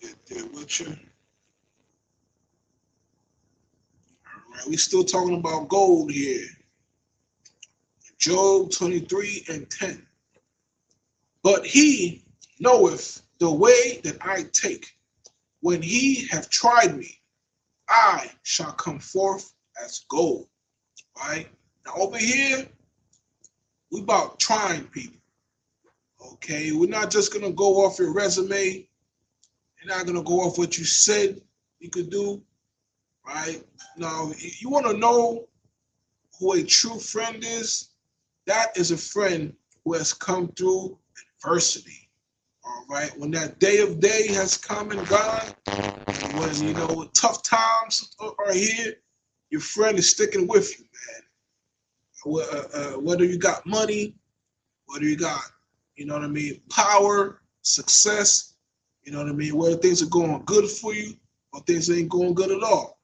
get there with you. All right, we still talking about gold here. Job 23 and 10. But he knoweth the way that I take. When he have tried me, I shall come forth as gold. Right? Now over here, we about trying people. Okay, we're not just gonna go off your resume. You're not gonna go off what you said you could do. Right? Now, you want to know who a true friend is? That is a friend who has come through adversity. All right, when that day of day has come and gone, when tough times are here, your friend is sticking with you, man. Whether you got money, whether you got, power, success, whether things are going good for you or things ain't going good at all,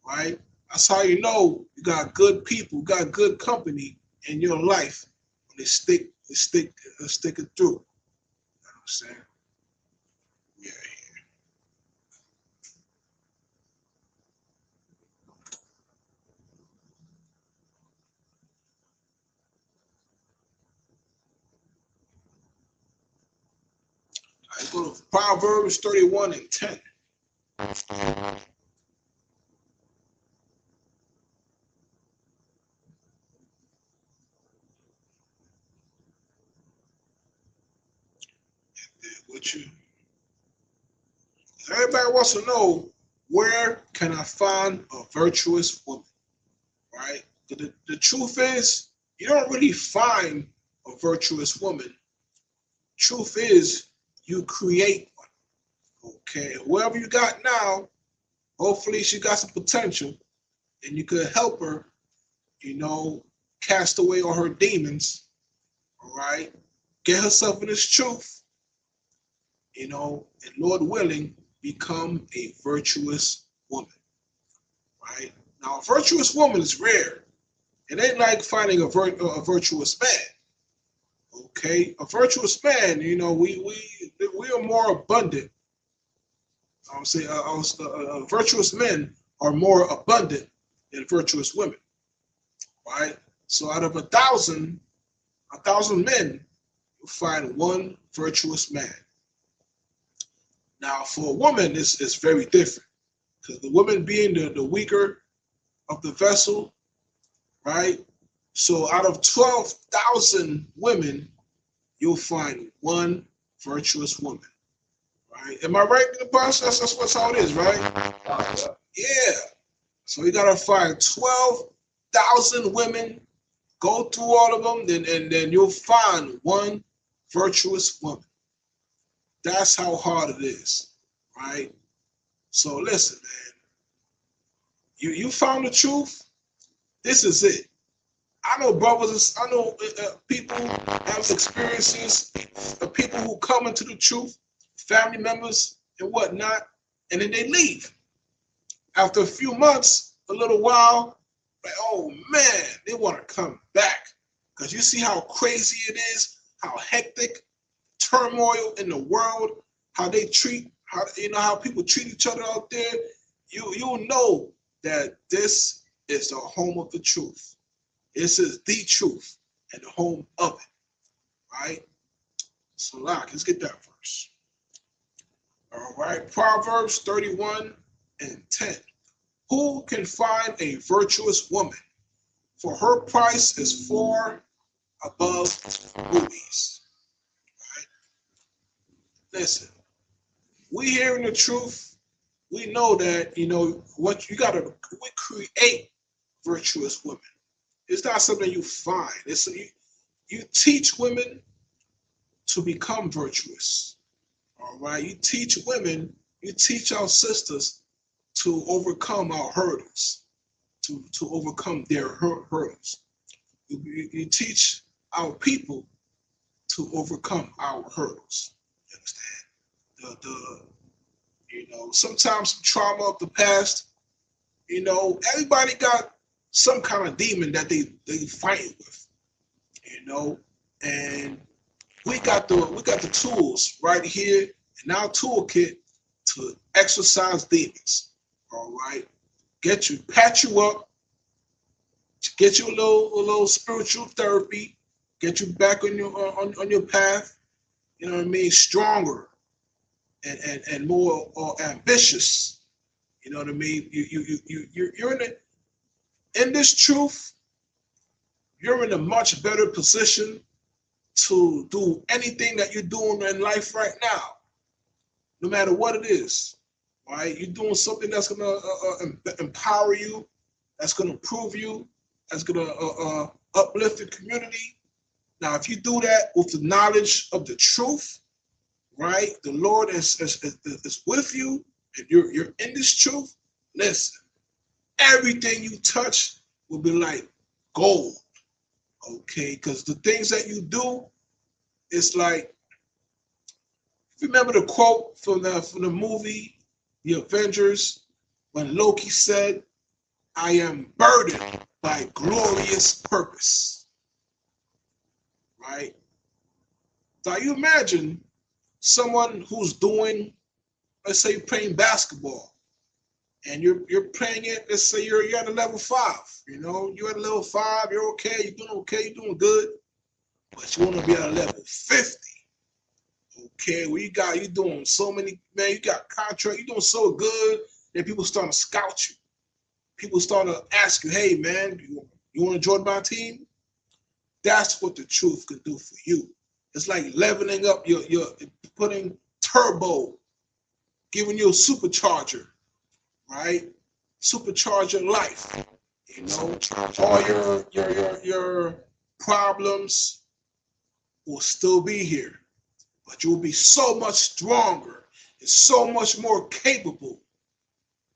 right? That's how you know you got good people, got good company in your life when they stick it through. You know what I'm saying? Yeah. I go to Proverbs 31 and 10. With you. Everybody wants to know, where can I find a virtuous woman? Right? The truth is, you don't really find a virtuous woman. Truth is, you create one. Okay, whoever you got now, hopefully she got some potential, and you could help her, cast away all her demons. All right, get herself in this truth, and Lord willing, become a virtuous woman. Right? Now, a virtuous woman is rare. It ain't like finding a virtuous man. Okay, a virtuous man, we are more abundant. I would say virtuous men are more abundant than virtuous women. Right? So out of 1,000 men, you'll find one virtuous man. Now, for a woman, this is very different because the woman being the weaker of the vessel, right? So out of 12,000 women, you'll find one virtuous woman, right? Am I right, the boss? That's how it is, right? Yeah. So you gotta find 12,000 women, go through all of them, and then you'll find one virtuous woman. That's how hard it is, right? So listen, man. You found the truth. This is it. I know brothers. I know people have experiences. People who come into the truth, family members and whatnot, and then they leave. After a few months, a little while, like, oh man, they want to come back because you see how crazy it is, how hectic, turmoil in the world, how they treat, how people treat each other out there. You know that this is the home of the truth. This is the truth and the home of it, right? So, let's get that verse. All right, Proverbs 31:10. Who can find a virtuous woman? For her price is far above rubies. Right? Listen, we hearing the truth. We know that, what you gotta, we create virtuous women. It's not something you find. It's you teach women to become virtuous. All right, you teach women, you teach our sisters to overcome our hurdles, to overcome their hurdles. You teach our people to overcome our hurdles. You understand? Sometimes some trauma of the past. Everybody got some kind of demon that they fighting with. And we got the tools right here in our toolkit to exorcise demons. All right, patch you up, get you a little spiritual therapy, get you back on your path. You know what I mean? Stronger and more ambitious. You know what I mean? You're in this truth. You're in a much better position to do anything that you're doing in life right now, no matter what it is. Right? You're doing something that's gonna empower you, that's gonna improve you, that's gonna uplift the community. Now, if you do that with the knowledge of the truth, right? The Lord is with you, and you're in this truth. Listen, everything you touch will be like gold. Okay, because the things that you do, it's like, remember the quote from the movie The Avengers, when Loki said, "I am burdened by glorious purpose." Right? Now you imagine someone who's doing, let's say you're playing basketball, and you're playing it, let's say you're at a level 5, you're at a level 5, you're okay, you're doing good, but you want to be at a level 50. Okay, well you're doing so many, man, you got contract, you're doing so good that people start to scout you. People start to ask you, hey man, you want to join my team? That's what the truth can do for you. It's like leveling up your putting turbo, giving you a supercharger, right? Supercharger life. All your problems will still be here, but you'll be so much stronger and so much more capable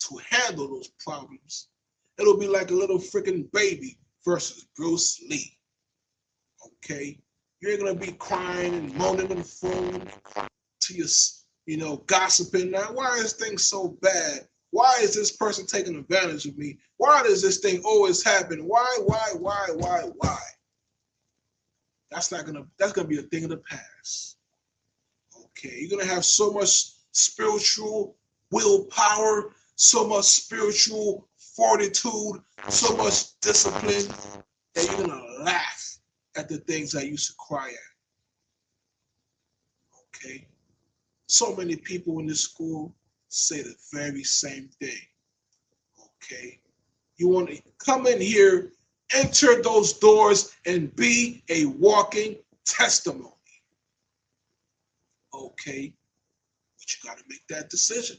to handle those problems. It'll be like a little freaking baby versus Bruce Lee. Okay? You're gonna be crying and moaning on the phone to your, gossiping. Now, why is things so bad? Why is this person taking advantage of me? Why does this thing always happen? Why? That's gonna be a thing of the past. Okay, you're gonna have so much spiritual willpower, so much spiritual fortitude, so much discipline that you're gonna laugh at the things I used to cry at. Okay. So many people in this school say the very same thing. Okay. You want to come in here, enter those doors, and be a walking testimony. Okay. But you got to make that decision.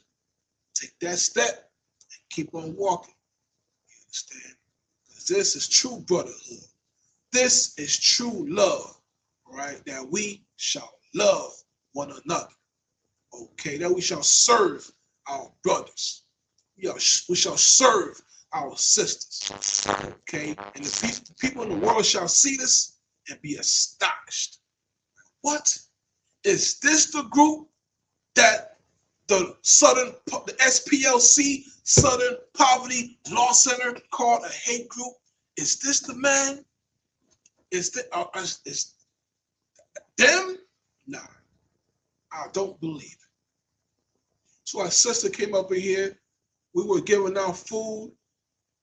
Take that step and keep on walking. You understand? Because this is true brotherhood. This is true love, right? That we shall love one another. Okay, that we shall serve our brothers. We shall serve our sisters. Okay, and the people in the world shall see this and be astonished. What? Is this the group that the SPLC, Southern Poverty Law Center, called a hate group? Is this the man? Is them? Nah, I don't believe it. So our sister came up in here. We were giving out food,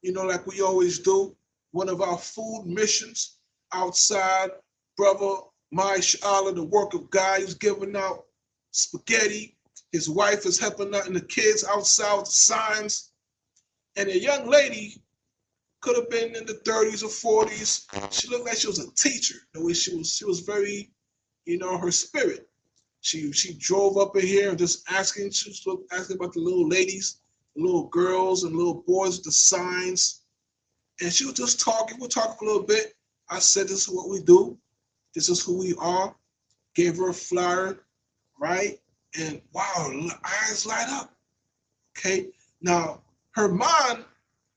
you know, like we always do. One of our food missions outside, brother Maishala, the work of God, is giving out spaghetti. His wife is helping out, and the kids outside with the signs. And a young lady could have been in the 30s or 40s. She looked like she was a teacher. The way she was very, you know, her spirit. She drove up in here and just asking about the little ladies, the little girls and little boys with the signs. And she was just talking. We're talking a little bit. I said, this is what we do. This is who we are. Gave her a flyer, right? And wow, eyes light up. Okay. Now, her mind,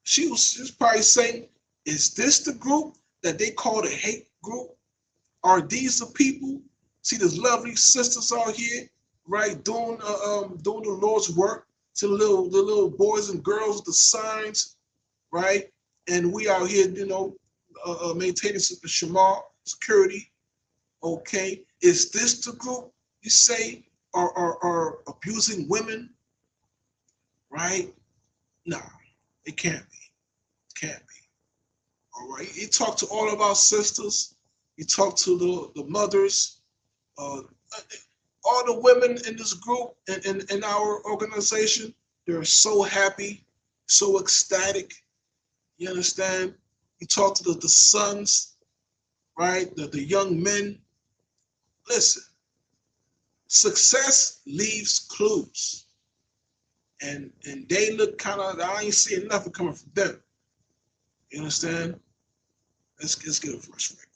she was probably saying, is this the group that they call the hate group? Are these the people? See, there's lovely sisters out here, right, doing the Lord's work. To the little boys and girls with the signs, right? And we out here, you know, maintaining the Shema security. Okay, is this the group you say are abusing women? Right? No, it can't be. It can't be. All right. You talk to all of our sisters. You talk to the mothers. All the women in this group and in our organization, they're so happy, so ecstatic. You understand? You talk to the sons, right? The young men. Listen, success leaves clues. And they look kind of, I ain't seeing nothing coming from them. You understand? Let's get a verse right.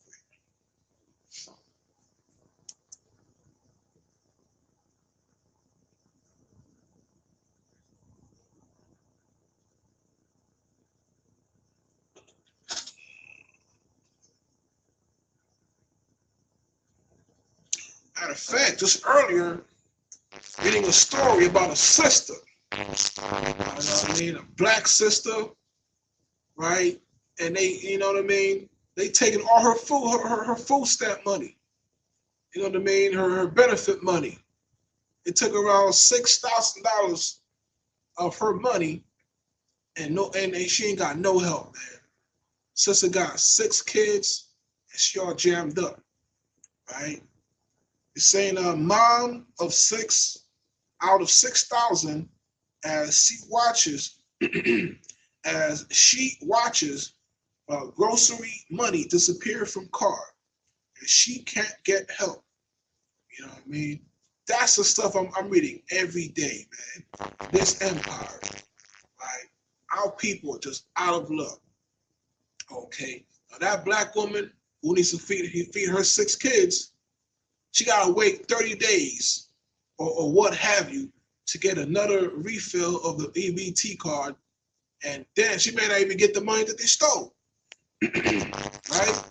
Matter of fact, just earlier, reading a story about a sister, you know what I mean, a black sister, right? And they, you know what I mean, they taking all her food, her food stamp money, you know what I mean, her benefit money. It took around $6,000 of her money, and she ain't got no help, man. Sister got 6 kids, and she all jammed up, right? It's saying a mom of 6 out of 6,000 as she watches grocery money disappear from car, and she can't get help. You know what I mean? That's the stuff I'm reading every day, man. This empire, right? Our people are just out of luck. Okay, now that black woman who needs to feed her 6 kids, she gotta wait 30 days or what have you to get another refill of the EBT card, and then she may not even get the money that they stole. Right?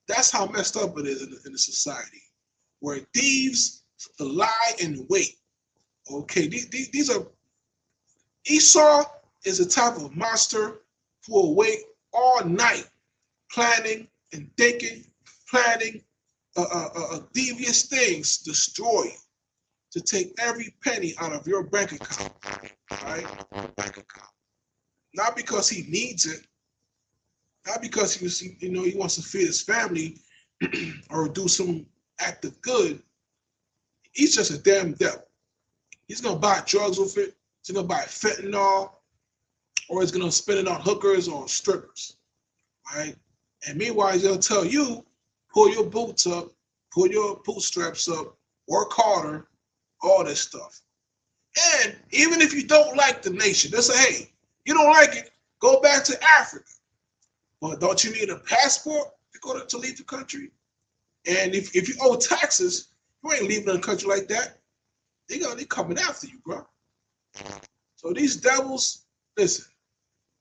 That's how messed up it is in the society, where thieves lie and wait. Okay, these are, Esau is a type of monster who will wait all night planning and thinking, planning devious things to destroy you, to take every penny out of your bank account, right? Not because he needs it, not because he wants to feed his family or do some act of good. He's just a damn devil. He's gonna buy drugs with it. He's gonna buy fentanyl, or he's gonna spend it on hookers or strippers, right? And meanwhile, he's gonna tell you, pull your boots up, pull your bootstraps up, work harder, all this stuff. And even if you don't like the nation, they say, hey, you don't like it, go back to Africa. But don't you need a passport to leave the country? And if you owe taxes, you ain't leaving the country like that. They coming after you, bro. So these devils, listen,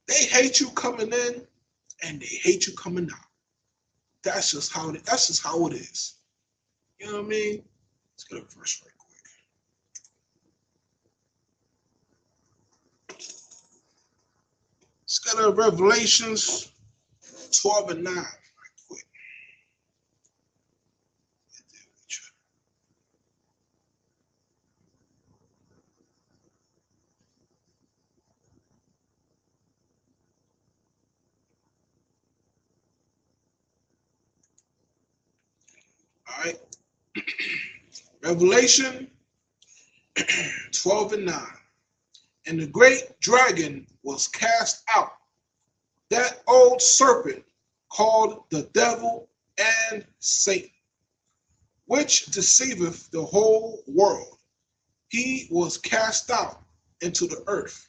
they hate you coming in and they hate you coming out. That's just how it is. You know what I mean? Let's get a verse right quick. Let's get a Revelations 12 and 9 right quick. All right. Revelation 12 and 9. And the great dragon was cast out, that old serpent called the devil and Satan, which deceiveth the whole world. He was cast out into the earth,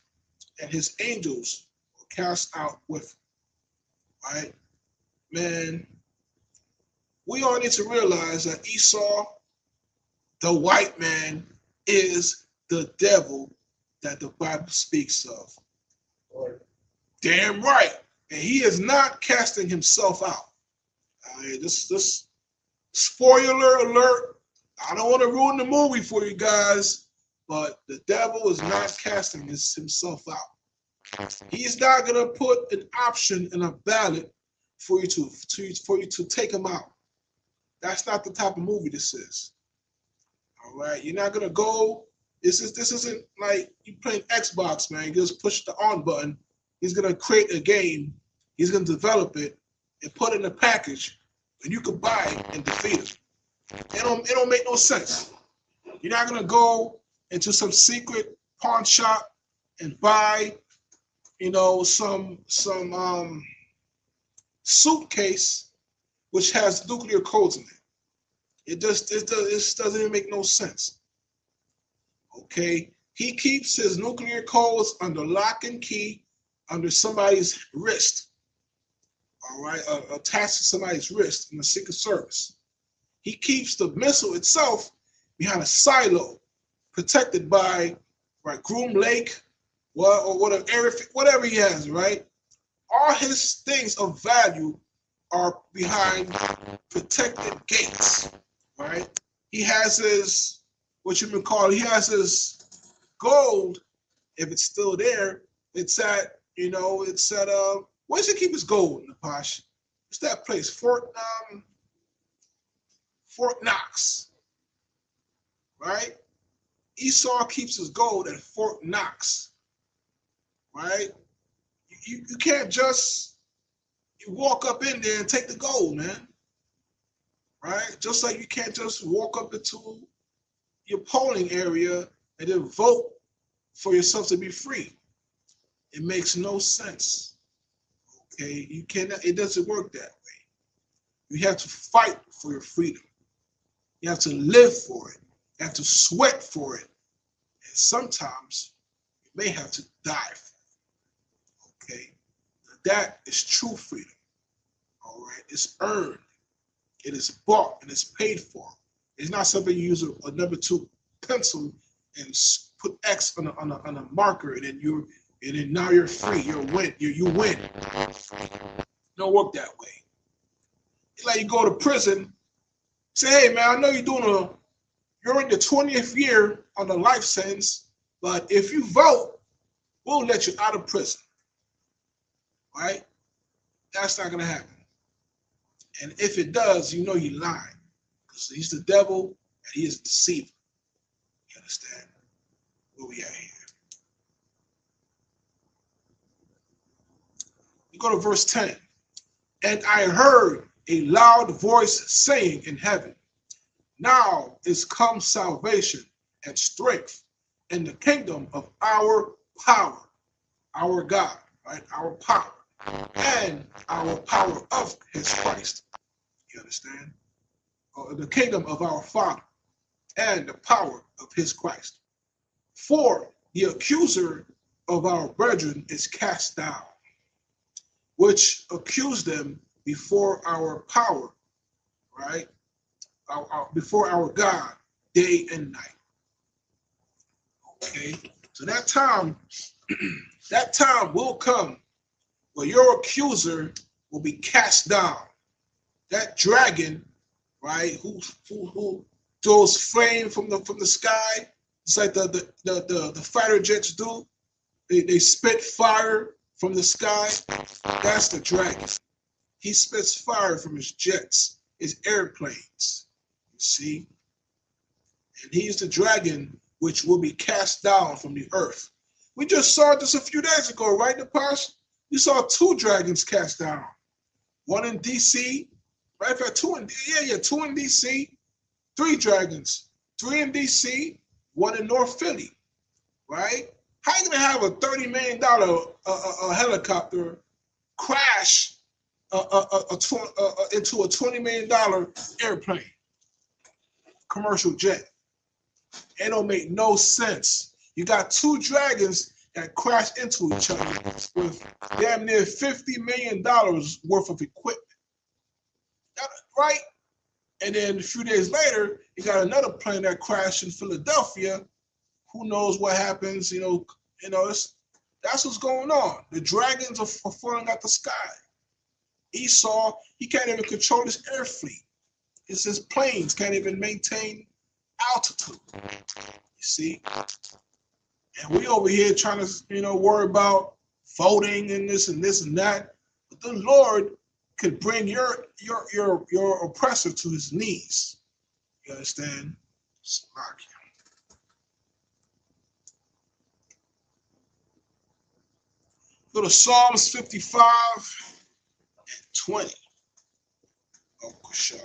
and his angels were cast out with him. Right? Man, we all need to realize that Esau, the white man, is the devil that the Bible speaks of. Right. Damn right. And he is not casting himself out. This spoiler alert. I don't want to ruin the movie for you guys, but the devil is not casting himself out. He's not gonna put an option in a ballot for you to take him out. That's not the type of movie this is. All right, you're not gonna go. This isn't like you playing Xbox, man. You just push the on button. He's gonna create a game. He's gonna develop it and put it in a package, and you can buy it and defeat it. It don't make no sense. You're not gonna go into some secret pawn shop and buy, some suitcase which has nuclear codes in it. It doesn't even make no sense. Okay, he keeps his nuclear codes under lock and key, under somebody's wrist. All right, attached to somebody's wrist in the Secret Service. He keeps the missile itself behind a silo, protected by Groom Lake, or whatever he has. Right, all his things of value are behind protected gates. Right, he has his he has his gold. If it's still there, it's at where does he keep his gold, Napash? It's that place, Fort Knox, right? Esau keeps his gold at Fort Knox, right? You can't just walk up in there and take the gold, man, right? Just like you can't just walk up into your polling area and then vote for yourself to be free. It makes no sense. Okay, you cannot. It doesn't work that way. You have to fight for your freedom. You have to live for it. You have to sweat for it, and sometimes you may have to die for it. Okay, that is true freedom. All right, it's earned. It is bought and it's paid for. It's not something you use a number 2 pencil and put X on a marker and then now you're free. You win. You win. It don't work that way. It's like you go to prison. Say, hey man, I know you're in the 20th year on the life sentence, but if you vote, we'll let you out of prison. Right? That's not gonna happen. And if it does, you know you're lying. Because he's the devil and he is a deceiver. You understand? Where we at here? You go to verse 10. And I heard a loud voice saying in heaven, Now is come salvation and strength in the kingdom of our power, our God, right? Our power, and our power of his Christ. You understand? The kingdom of our Father and the power of his Christ. For the accuser of our brethren is cast down, which accused them before our power, right? Before our God, day and night. Okay, so that time will come where your accuser will be cast down. That dragon, right, who throws flame from the sky. It's like the fighter jets do. They spit fire from the sky. That's the dragon. He spits fire from his jets, his airplanes. You see? And he's the dragon which will be cast down from the earth. We just saw this a few days ago, right, Napash? We saw 2 dragons cast down. One in DC, right? Two in DC, 3 dragons. 3 in DC, 1 in North Philly, right? How are you gonna have a $30 million helicopter crash into a $20 million airplane, commercial jet? It don't make no sense. You got 2 dragons that crash into each other with damn near $50 million worth of equipment, right? And then a few days later, you got another plane that crashed in Philadelphia. Who knows what happens? That's what's going on. The dragons are falling out the sky. Esau, he can't even control his air fleet. His planes can't even maintain altitude. You see? And we over here trying to, worry about voting and this and this and that. But the Lord could bring your oppressor to his knees. You understand? Go to Psalms 55 and 20. Oh, Kushar.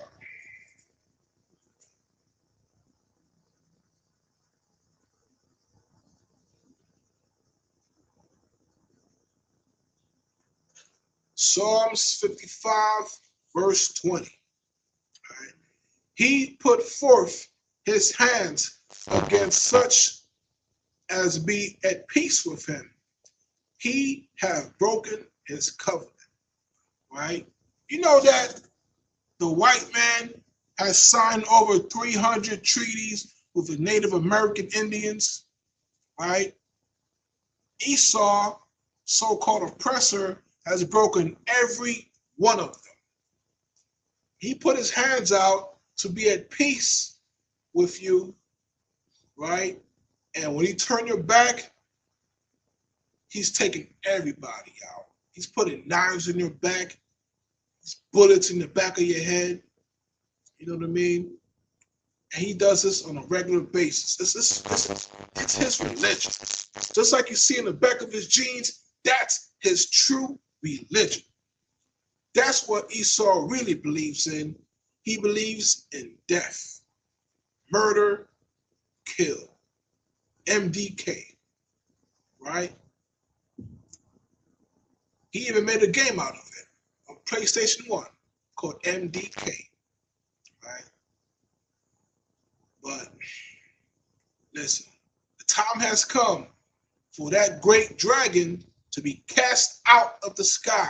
Psalms 55, verse 20. Right. He put forth his hands against such as be at peace with him. He have broken his covenant. Right? You know that the white man has signed over 300 treaties with the Native American Indians, right? Esau, so-called oppressor, has broken every one of them. He put his hands out to be at peace with you, right? And when you turn your back, he's taking everybody out. He's putting knives in your back, bullets in the back of your head. You know what I mean? And he does this on a regular basis. It's his religion. Just like you see in the back of his jeans, that's his true religion. That's what Esau really believes in. He believes in death, murder, kill, MDK, right? He even made a game out of it on PlayStation 1 called MDK, right? But listen, the time has come for that great dragon to be cast out of the sky.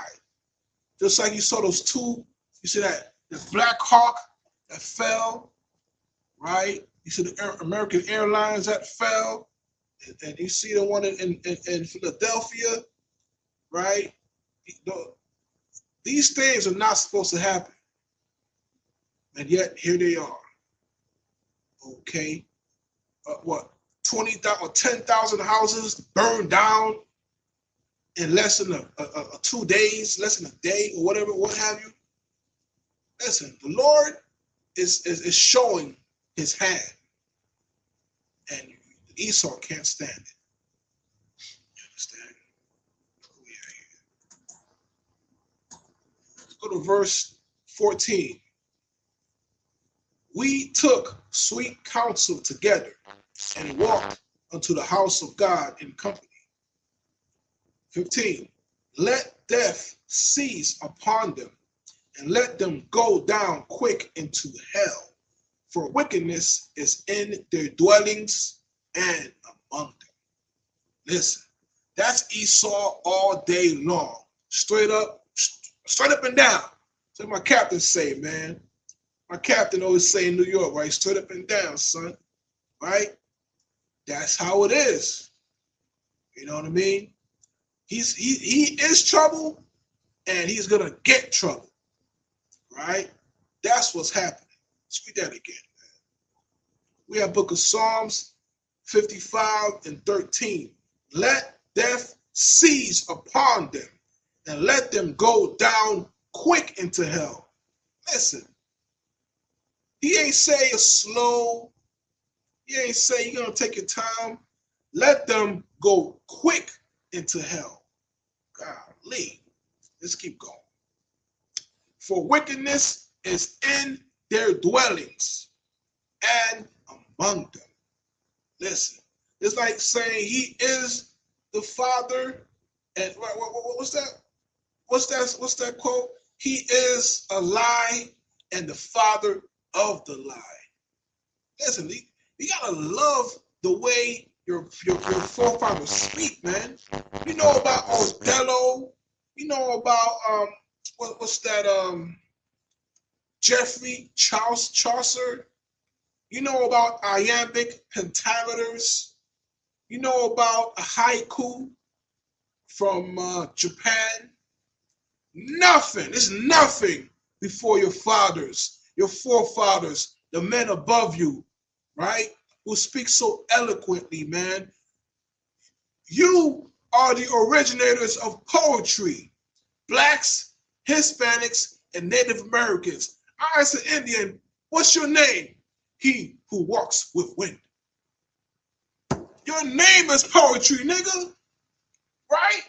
Just like you saw those 2, you see that the Black Hawk that fell, right? You see the American Airlines that fell, and you see the one in Philadelphia, right? These things are not supposed to happen. And yet, here they are. Okay? 20,000 or 10,000 houses burned down in less than 2 days, less than a day, or whatever, what have you. Listen, the Lord is showing his hand. And Esau can't stand it. You understand? Let's go to verse 14. we took sweet counsel together and walked unto the house of God in company. 15. Let death seize upon them, and let them go down quick into hell, for wickedness is in their dwellings and among them. Listen, that's Esau all day long. Straight up and down. That's what my captain say, man. My captain always say in New York, right? Straight up and down, son. Right? That's how it is. You know what I mean? He is trouble, and he's gonna get trouble. Right? That's what's happening. Let's read that again, man. We have Book of Psalms 55 and 13. Let death seize upon them, and let them go down quick into hell. Listen, he ain't say it's slow. He ain't say you're gonna take your time. Let them go quick into hell. Golly, let's keep going. For wickedness is in their dwellings and among them. Listen, it's like saying he is the father, and what's that? What's that quote? He is a lie and the father of the lie. Listen, you gotta love the way your forefathers speak, man. You know about Othello. You know about what's that? Geoffrey Chaucer. You know about iambic pentameters. You know about a haiku from Japan. Nothing. It's nothing before your fathers, your forefathers, the men above you, right? Who speak so eloquently, man. You are the originators of poetry. Blacks, Hispanics, and Native Americans. I, as an Indian, what's your name? He who walks with wind. Your name is poetry, nigga. Right?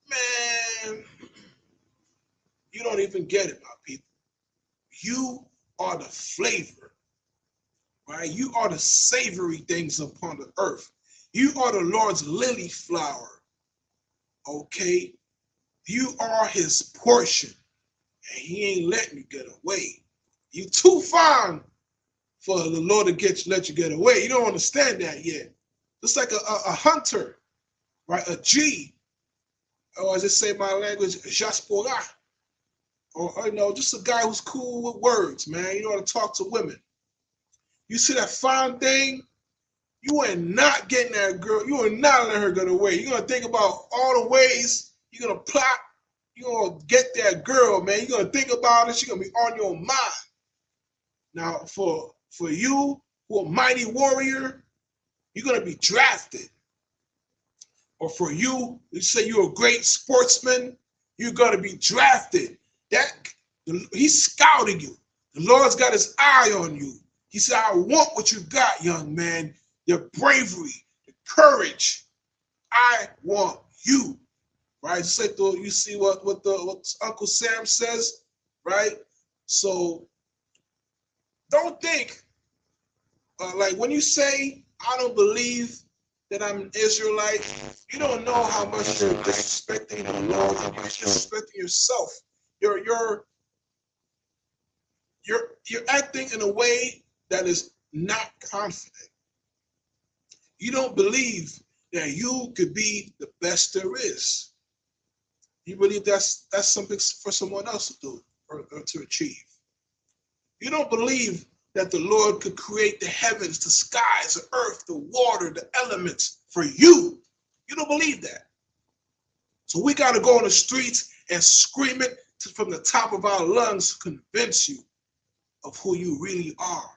Man, you don't even get it, my people. You are the flavor, right? You are the savory things upon the earth. You are the Lord's lily flower, okay? You are his portion, and he ain't letting you get away. You too fine for the Lord to let you get away. You don't understand that yet. It's like a hunter, right? A G, or as they say in my language, jaspora. Or you know, just a guy who's cool with words, man. You know how to talk to women. You see that fine thing, you are not getting that girl. You are not letting her get away. You're gonna think about all the ways you're gonna plot. You're gonna get that girl, man. You're gonna think about it. She's gonna be on your mind. Now, for you, who are a mighty warrior, you're gonna be drafted. Or for you, you say you're a great sportsman, you're gonna be drafted. He's scouting you. The Lord's got his eye on you. He said, I want what you got, young man. Your bravery, the courage. I want you. Right? Just like you see what Uncle Sam says, right? So don't think, like when you say, I don't believe that I'm an Israelite, you don't know how much you're disrespecting. You don't know how much you're disrespecting yourself. You're acting in a way that is not confident. You don't believe that you could be the best there is. You believe that's something for someone else to do or to achieve. You don't believe that the Lord could create the heavens, the skies, the earth, the water, the elements for you. You don't believe that. So we got to go on the streets and scream it from the top of our lungs to convince you of who you really are,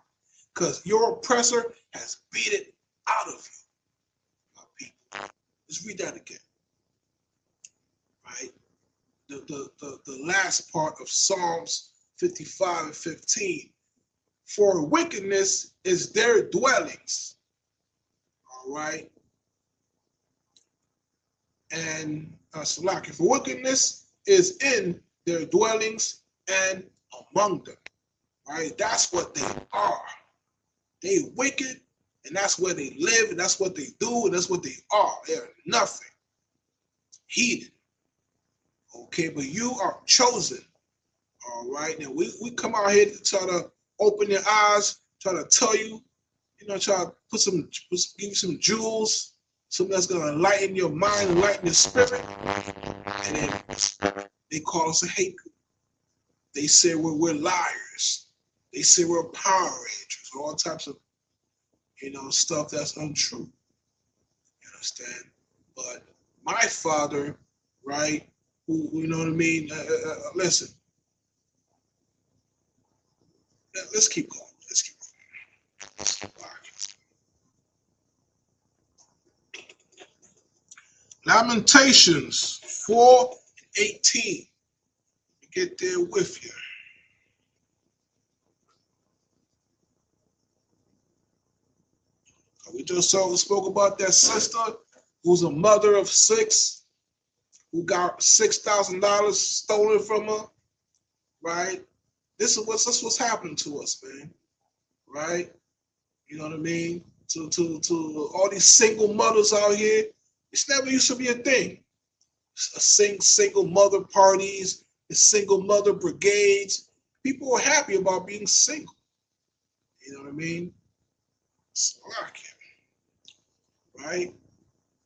because your oppressor has beat it out of you, my people. Let's read that again, right? The last part of Psalms 55 and 15. For wickedness is their dwellings, all right? And Salaki, for wickedness is in their dwellings and among them. right? That's what they are. They wicked, and that's where they live, and that's what they do, and that's what they are. They're nothing. Heathen. Okay, but you are chosen. All right. Now we come out here to try to open your eyes, try to tell you, try to give you some jewels, something that's gonna enlighten your mind, enlighten your spirit. And then they call us a hate group. They say we're liars. They say we're Power Rangers, all types of stuff that's untrue. You understand? But my father, right? Who you know what I mean? Listen. Let's keep going. Let's keep going. Lamentations 4:18. Get there with you. We just spoke about that sister who's a mother of 6, who got $6,000 stolen from her, right? This is what's happening to us, man, right? You know what I mean? To all these single mothers out here, it's never used to be a thing. Single mother parties, the single mother brigades. People are happy about being single. You know what I mean? It's right?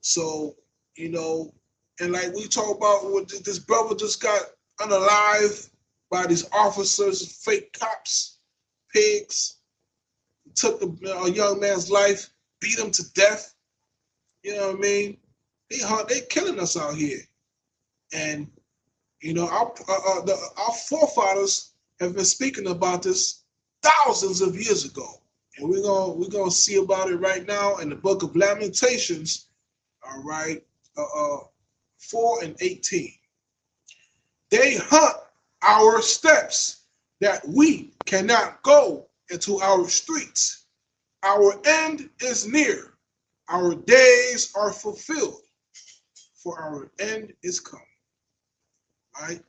So, and like we talk about, what this brother just got unalived by these officers, fake cops, pigs, took a young man's life, beat him to death. You know what I mean? They killing us out here. And, our forefathers have been speaking about this thousands of years ago. And we're gonna see about it right now in the book of Lamentations, all right, 4:18. They hunt our steps that we cannot go into our streets. Our end is near. Our days are fulfilled, for our end is come. Right?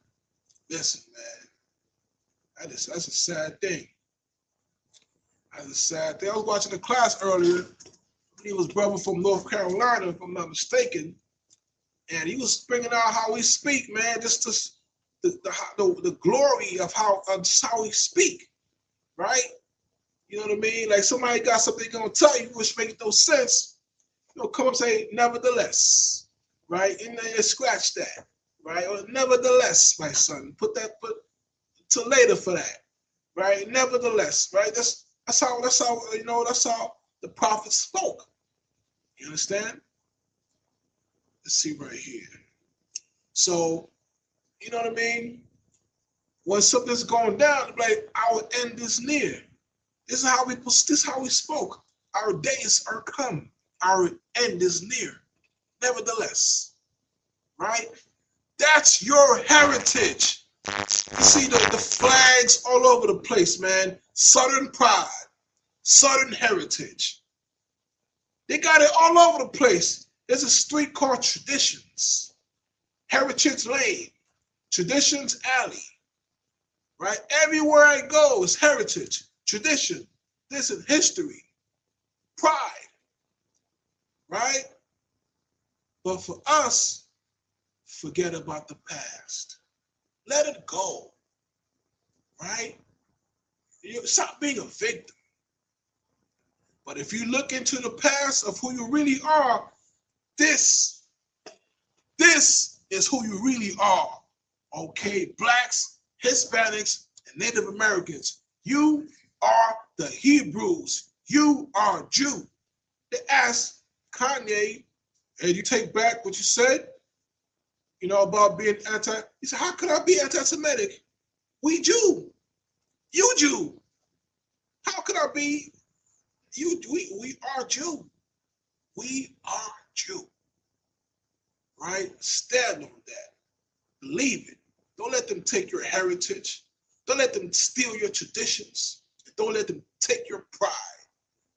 Listen, man. That's a sad thing. That's a sad thing. I was watching a class earlier. He was brother from North Carolina, if I'm not mistaken, and he was bringing out how we speak, man. Just the glory of how we speak, right? You know what I mean? Like somebody got something gonna tell you which makes no sense. Come up and say nevertheless, right? And then scratch that, right? Or nevertheless, my son, put till later for that, right? Nevertheless, right? That's how that's how the prophet spoke. You understand? Let's see right here. So, you know what I mean? When something's going down, like our end is near. This is how we spoke. Our days are come. Our end is near. Nevertheless, right? That's your heritage. You see the flags all over the place, man. Southern pride, Southern heritage. They got it all over the place. There's a street called Traditions, Heritage Lane, Traditions Alley, right? Everywhere I go is heritage, tradition, this is history, pride, right? But for us, forget about the past. Let it go, right? Stop being a victim. But if you look into the past of who you really are, this is who you really are. Okay, blacks, Hispanics, and Native Americans. You are the Hebrews. You are Jew. They asked Kanye, and you take back what you said, about being he said, how could I be anti-Semitic? We Jew. You Jew. How could I be? We are Jew. We are Jew. Right? Stand on that. Believe it. Don't let them take your heritage. Don't let them steal your traditions. Don't let them take your pride.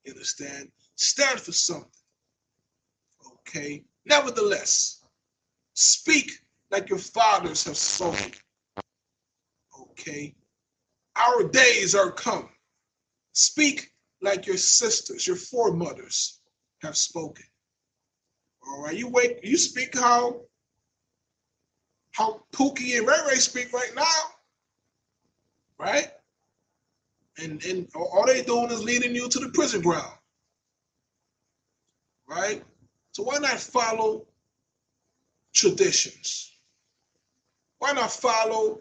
You understand? Stand for something. Okay? Nevertheless, speak like your fathers have spoken. Okay? Our days are come. Speak like your sisters, your foremothers have spoken. All right, you speak how Pookie and Ray Ray speak right now, right? And all they doing is leading you to the prison ground, right? So why not follow traditions? Why not follow,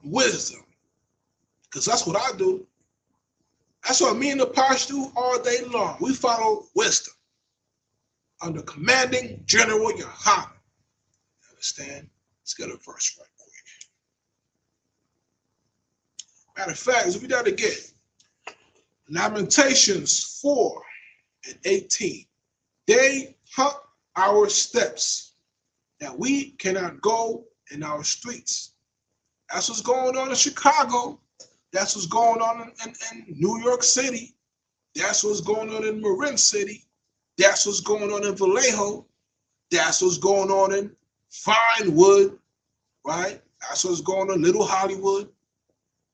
wisdom? Because that's what I do. That's what me and the Posh do all day long. We follow wisdom under commanding General Yohana. Understand? Let's get a verse right quick. Matter of fact, if we got to get Lamentations 4:18. They hunt our steps, that we cannot go in our streets. That's what's going on in Chicago. That's what's going on in New York City. That's what's going on in Marin City. That's what's going on in Vallejo. That's what's going on in Vinewood, right? That's what's going on in Little Hollywood,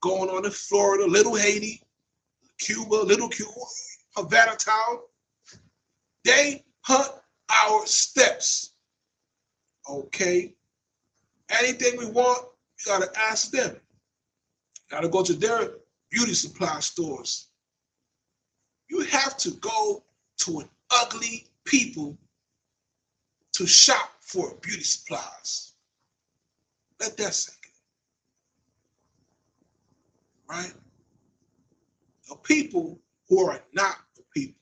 going on in Florida, Little Haiti, Cuba, Little Cuba, Havana Town. They hunt our steps, okay? Anything we want, we gotta ask them. Gotta go to their beauty supply stores. You have to go to an ugly people to shop for beauty supplies. Let that sink in, right? The people who are not the people,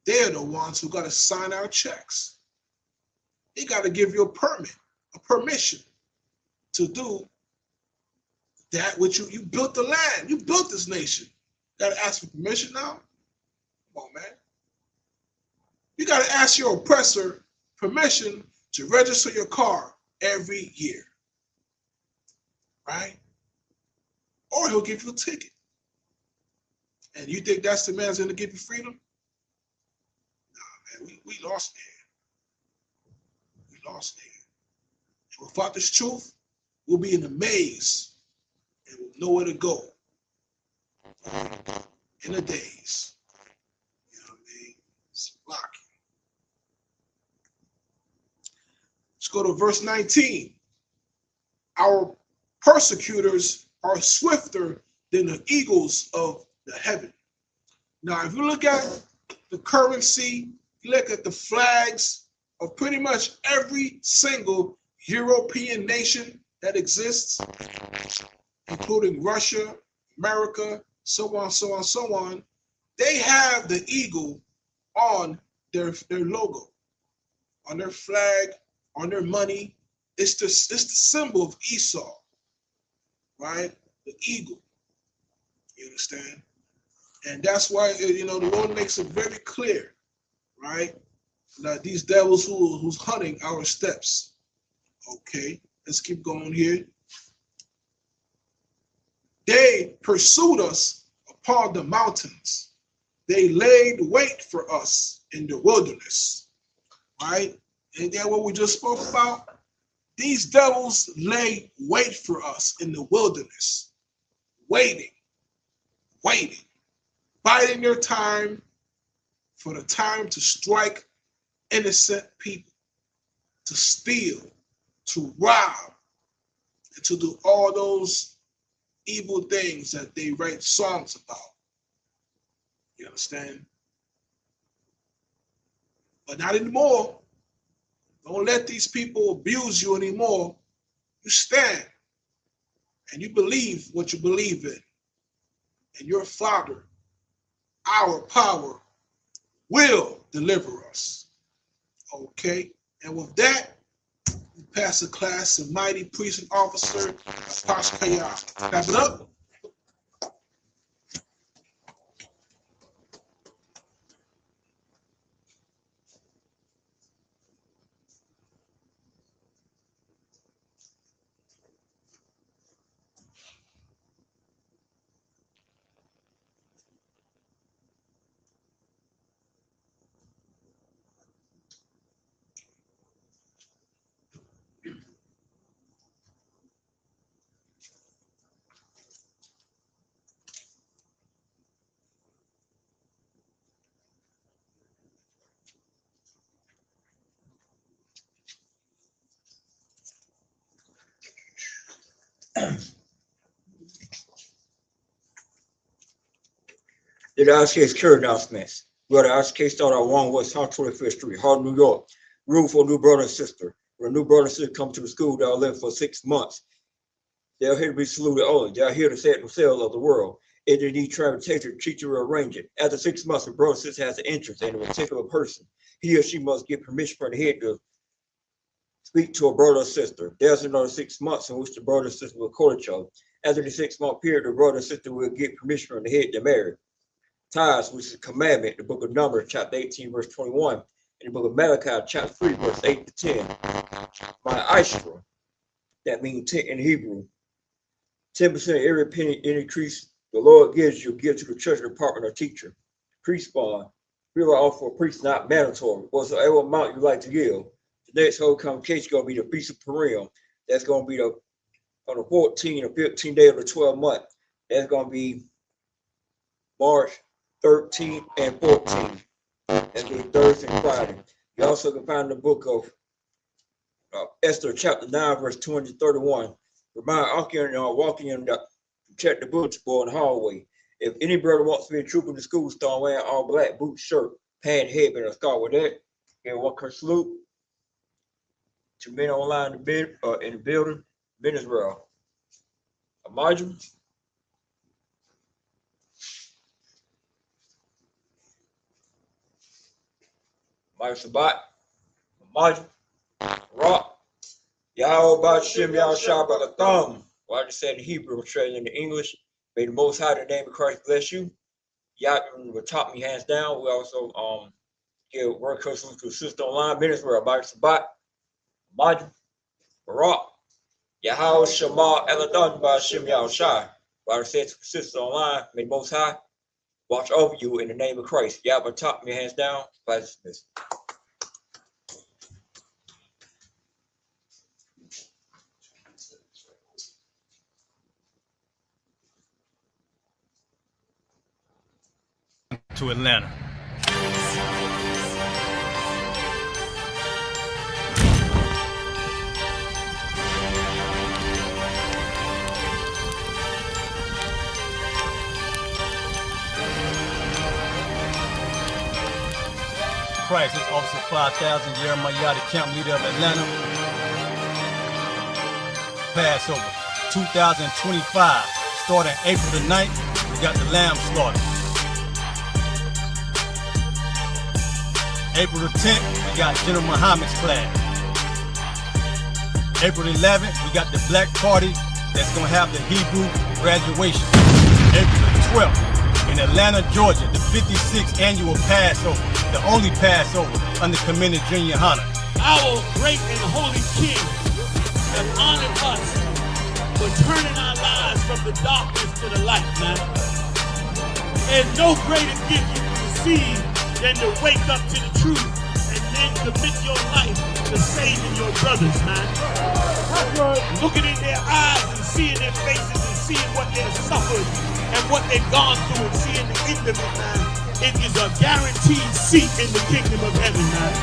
they're the ones who gotta sign our checks. They gotta give you a permit, a permission to do that which you built the land. You built this nation. You gotta ask for permission now? Come on, man. You gotta ask your oppressor permission to register your car every year, right? Or he'll give you a ticket. And you think that's the man that's gonna give you freedom? Nah, man, we lost there. We lost there. And without this truth, we'll be in a maze and we'll know where to go in a daze. You know what I mean? It's lucky. Let's go to verse 19. Our persecutors are swifter than the eagles of the heaven. Now, if you look at the currency, you look at the flags of pretty much every single European nation that exists, including Russia, America, so on, so on, so on, they have the eagle on their logo, on their flag, on their money. It's the symbol of Esau, right? The eagle. You understand? And that's why, the Lord makes it very clear, right? That these devils who's hunting our steps. Okay, let's keep going here. They pursued us upon the mountains. They laid wait for us in the wilderness, right? Ain't that what we just spoke about? These devils lay wait for us in the wilderness, waiting, biding their time for the time to strike innocent people, to steal, to rob, and to do all those evil things that they write songs about. You understand? But not anymore. Don't let these people abuse you anymore. You stand and you believe what you believe in. And your Father, our power, will deliver us. Okay? And with that, we pass the class to Mighty Priest and Officer Apache Kaya. Clap it up. The United States care announcements. Well, the United States started at 1 West 125th Street, Harlem, New York. Room for a new brother and sister. When a new brother and sister come to the school, they'll live for 6 months. They're here to be saluted only. They're here to set themselves of the world. If they need transportation, the teacher will arrange it. After 6 months, the brother and sister has an interest in a particular person. He or she must get permission from the head to speak to a brother or sister. There's another 6 months in which the brother and sister will court each other. After the 6 month period, the brother and sister will get permission from the head to marry. Ties, which is a commandment, the book of Numbers, chapter 18, verse 21, and the book of Malachi, chapter 3, verse 8 to 10. My Ishra, that means 10 in Hebrew. 10% of every penny increase the Lord gives you, give to the church department or teacher. Priest bond. We will offer a priest not mandatory. Whatsoever amount you like to give. The next whole convocation is going to be the Feast of Purim. That's going to be on the 14th or 15th day of the 12th month. That's going to be March 13th and 14th. That's going to be Thursday and Friday. You also can find the book of Esther, chapter 9, verse 20 to 31. Remind Archon walking in to check the books board in the hallway. If any brother wants to be a trooper in the school, start wearing all black boots, shirt, pant, headband, and start with that. And walk her salute to men online in the building, men as well. Imagine. Mike Sabat, Imagine, Rock, Yahweh Bashim Yahshua Balatham. Well, I just said in Hebrew, I'm translating into English. May the Most High, the name of Christ, bless you. Yah will top me hands down. We also give word curses to sister online ministers where Mike Sabat, Imagine, Barak, Yahweh Shema Eladon Bashim Yahshua. Well, I said to sister online, may the Most High watch over you in the name of Christ. Yah will top me hands down. Class dismissed. To Atlanta. Christ, this Officer 5000, Jeremiah, the camp leader of Atlanta. Passover 2025, starting April the 9th, we got the lamb slaughter. April the 10th, we got General Muhammad's class. April the 11th, we got the black party that's gonna have the Hebrew graduation. April the 12th, in Atlanta, Georgia, the 56th annual Passover, the only Passover under Commander Junior Hunter. Our great and holy King has honored us for turning our lives from the darkness to the light, man. There's no greater gift you can receive than to wake up to the truth and then commit your life to saving your brothers, man. Looking in their eyes and seeing their faces and seeing what they've suffered and what they've gone through and seeing the end of it, man. It is a guaranteed seat in the kingdom of heaven, man.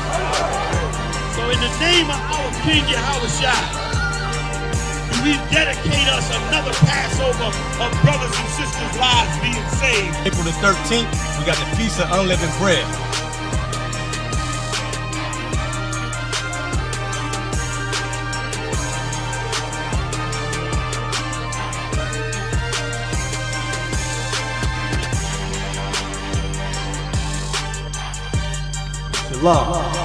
So in the name of our King Yahushua, we dedicate us another Passover of brothers and sisters' lives being saved. April the 13th, we got the Feast of Unleavened Bread. Shalom.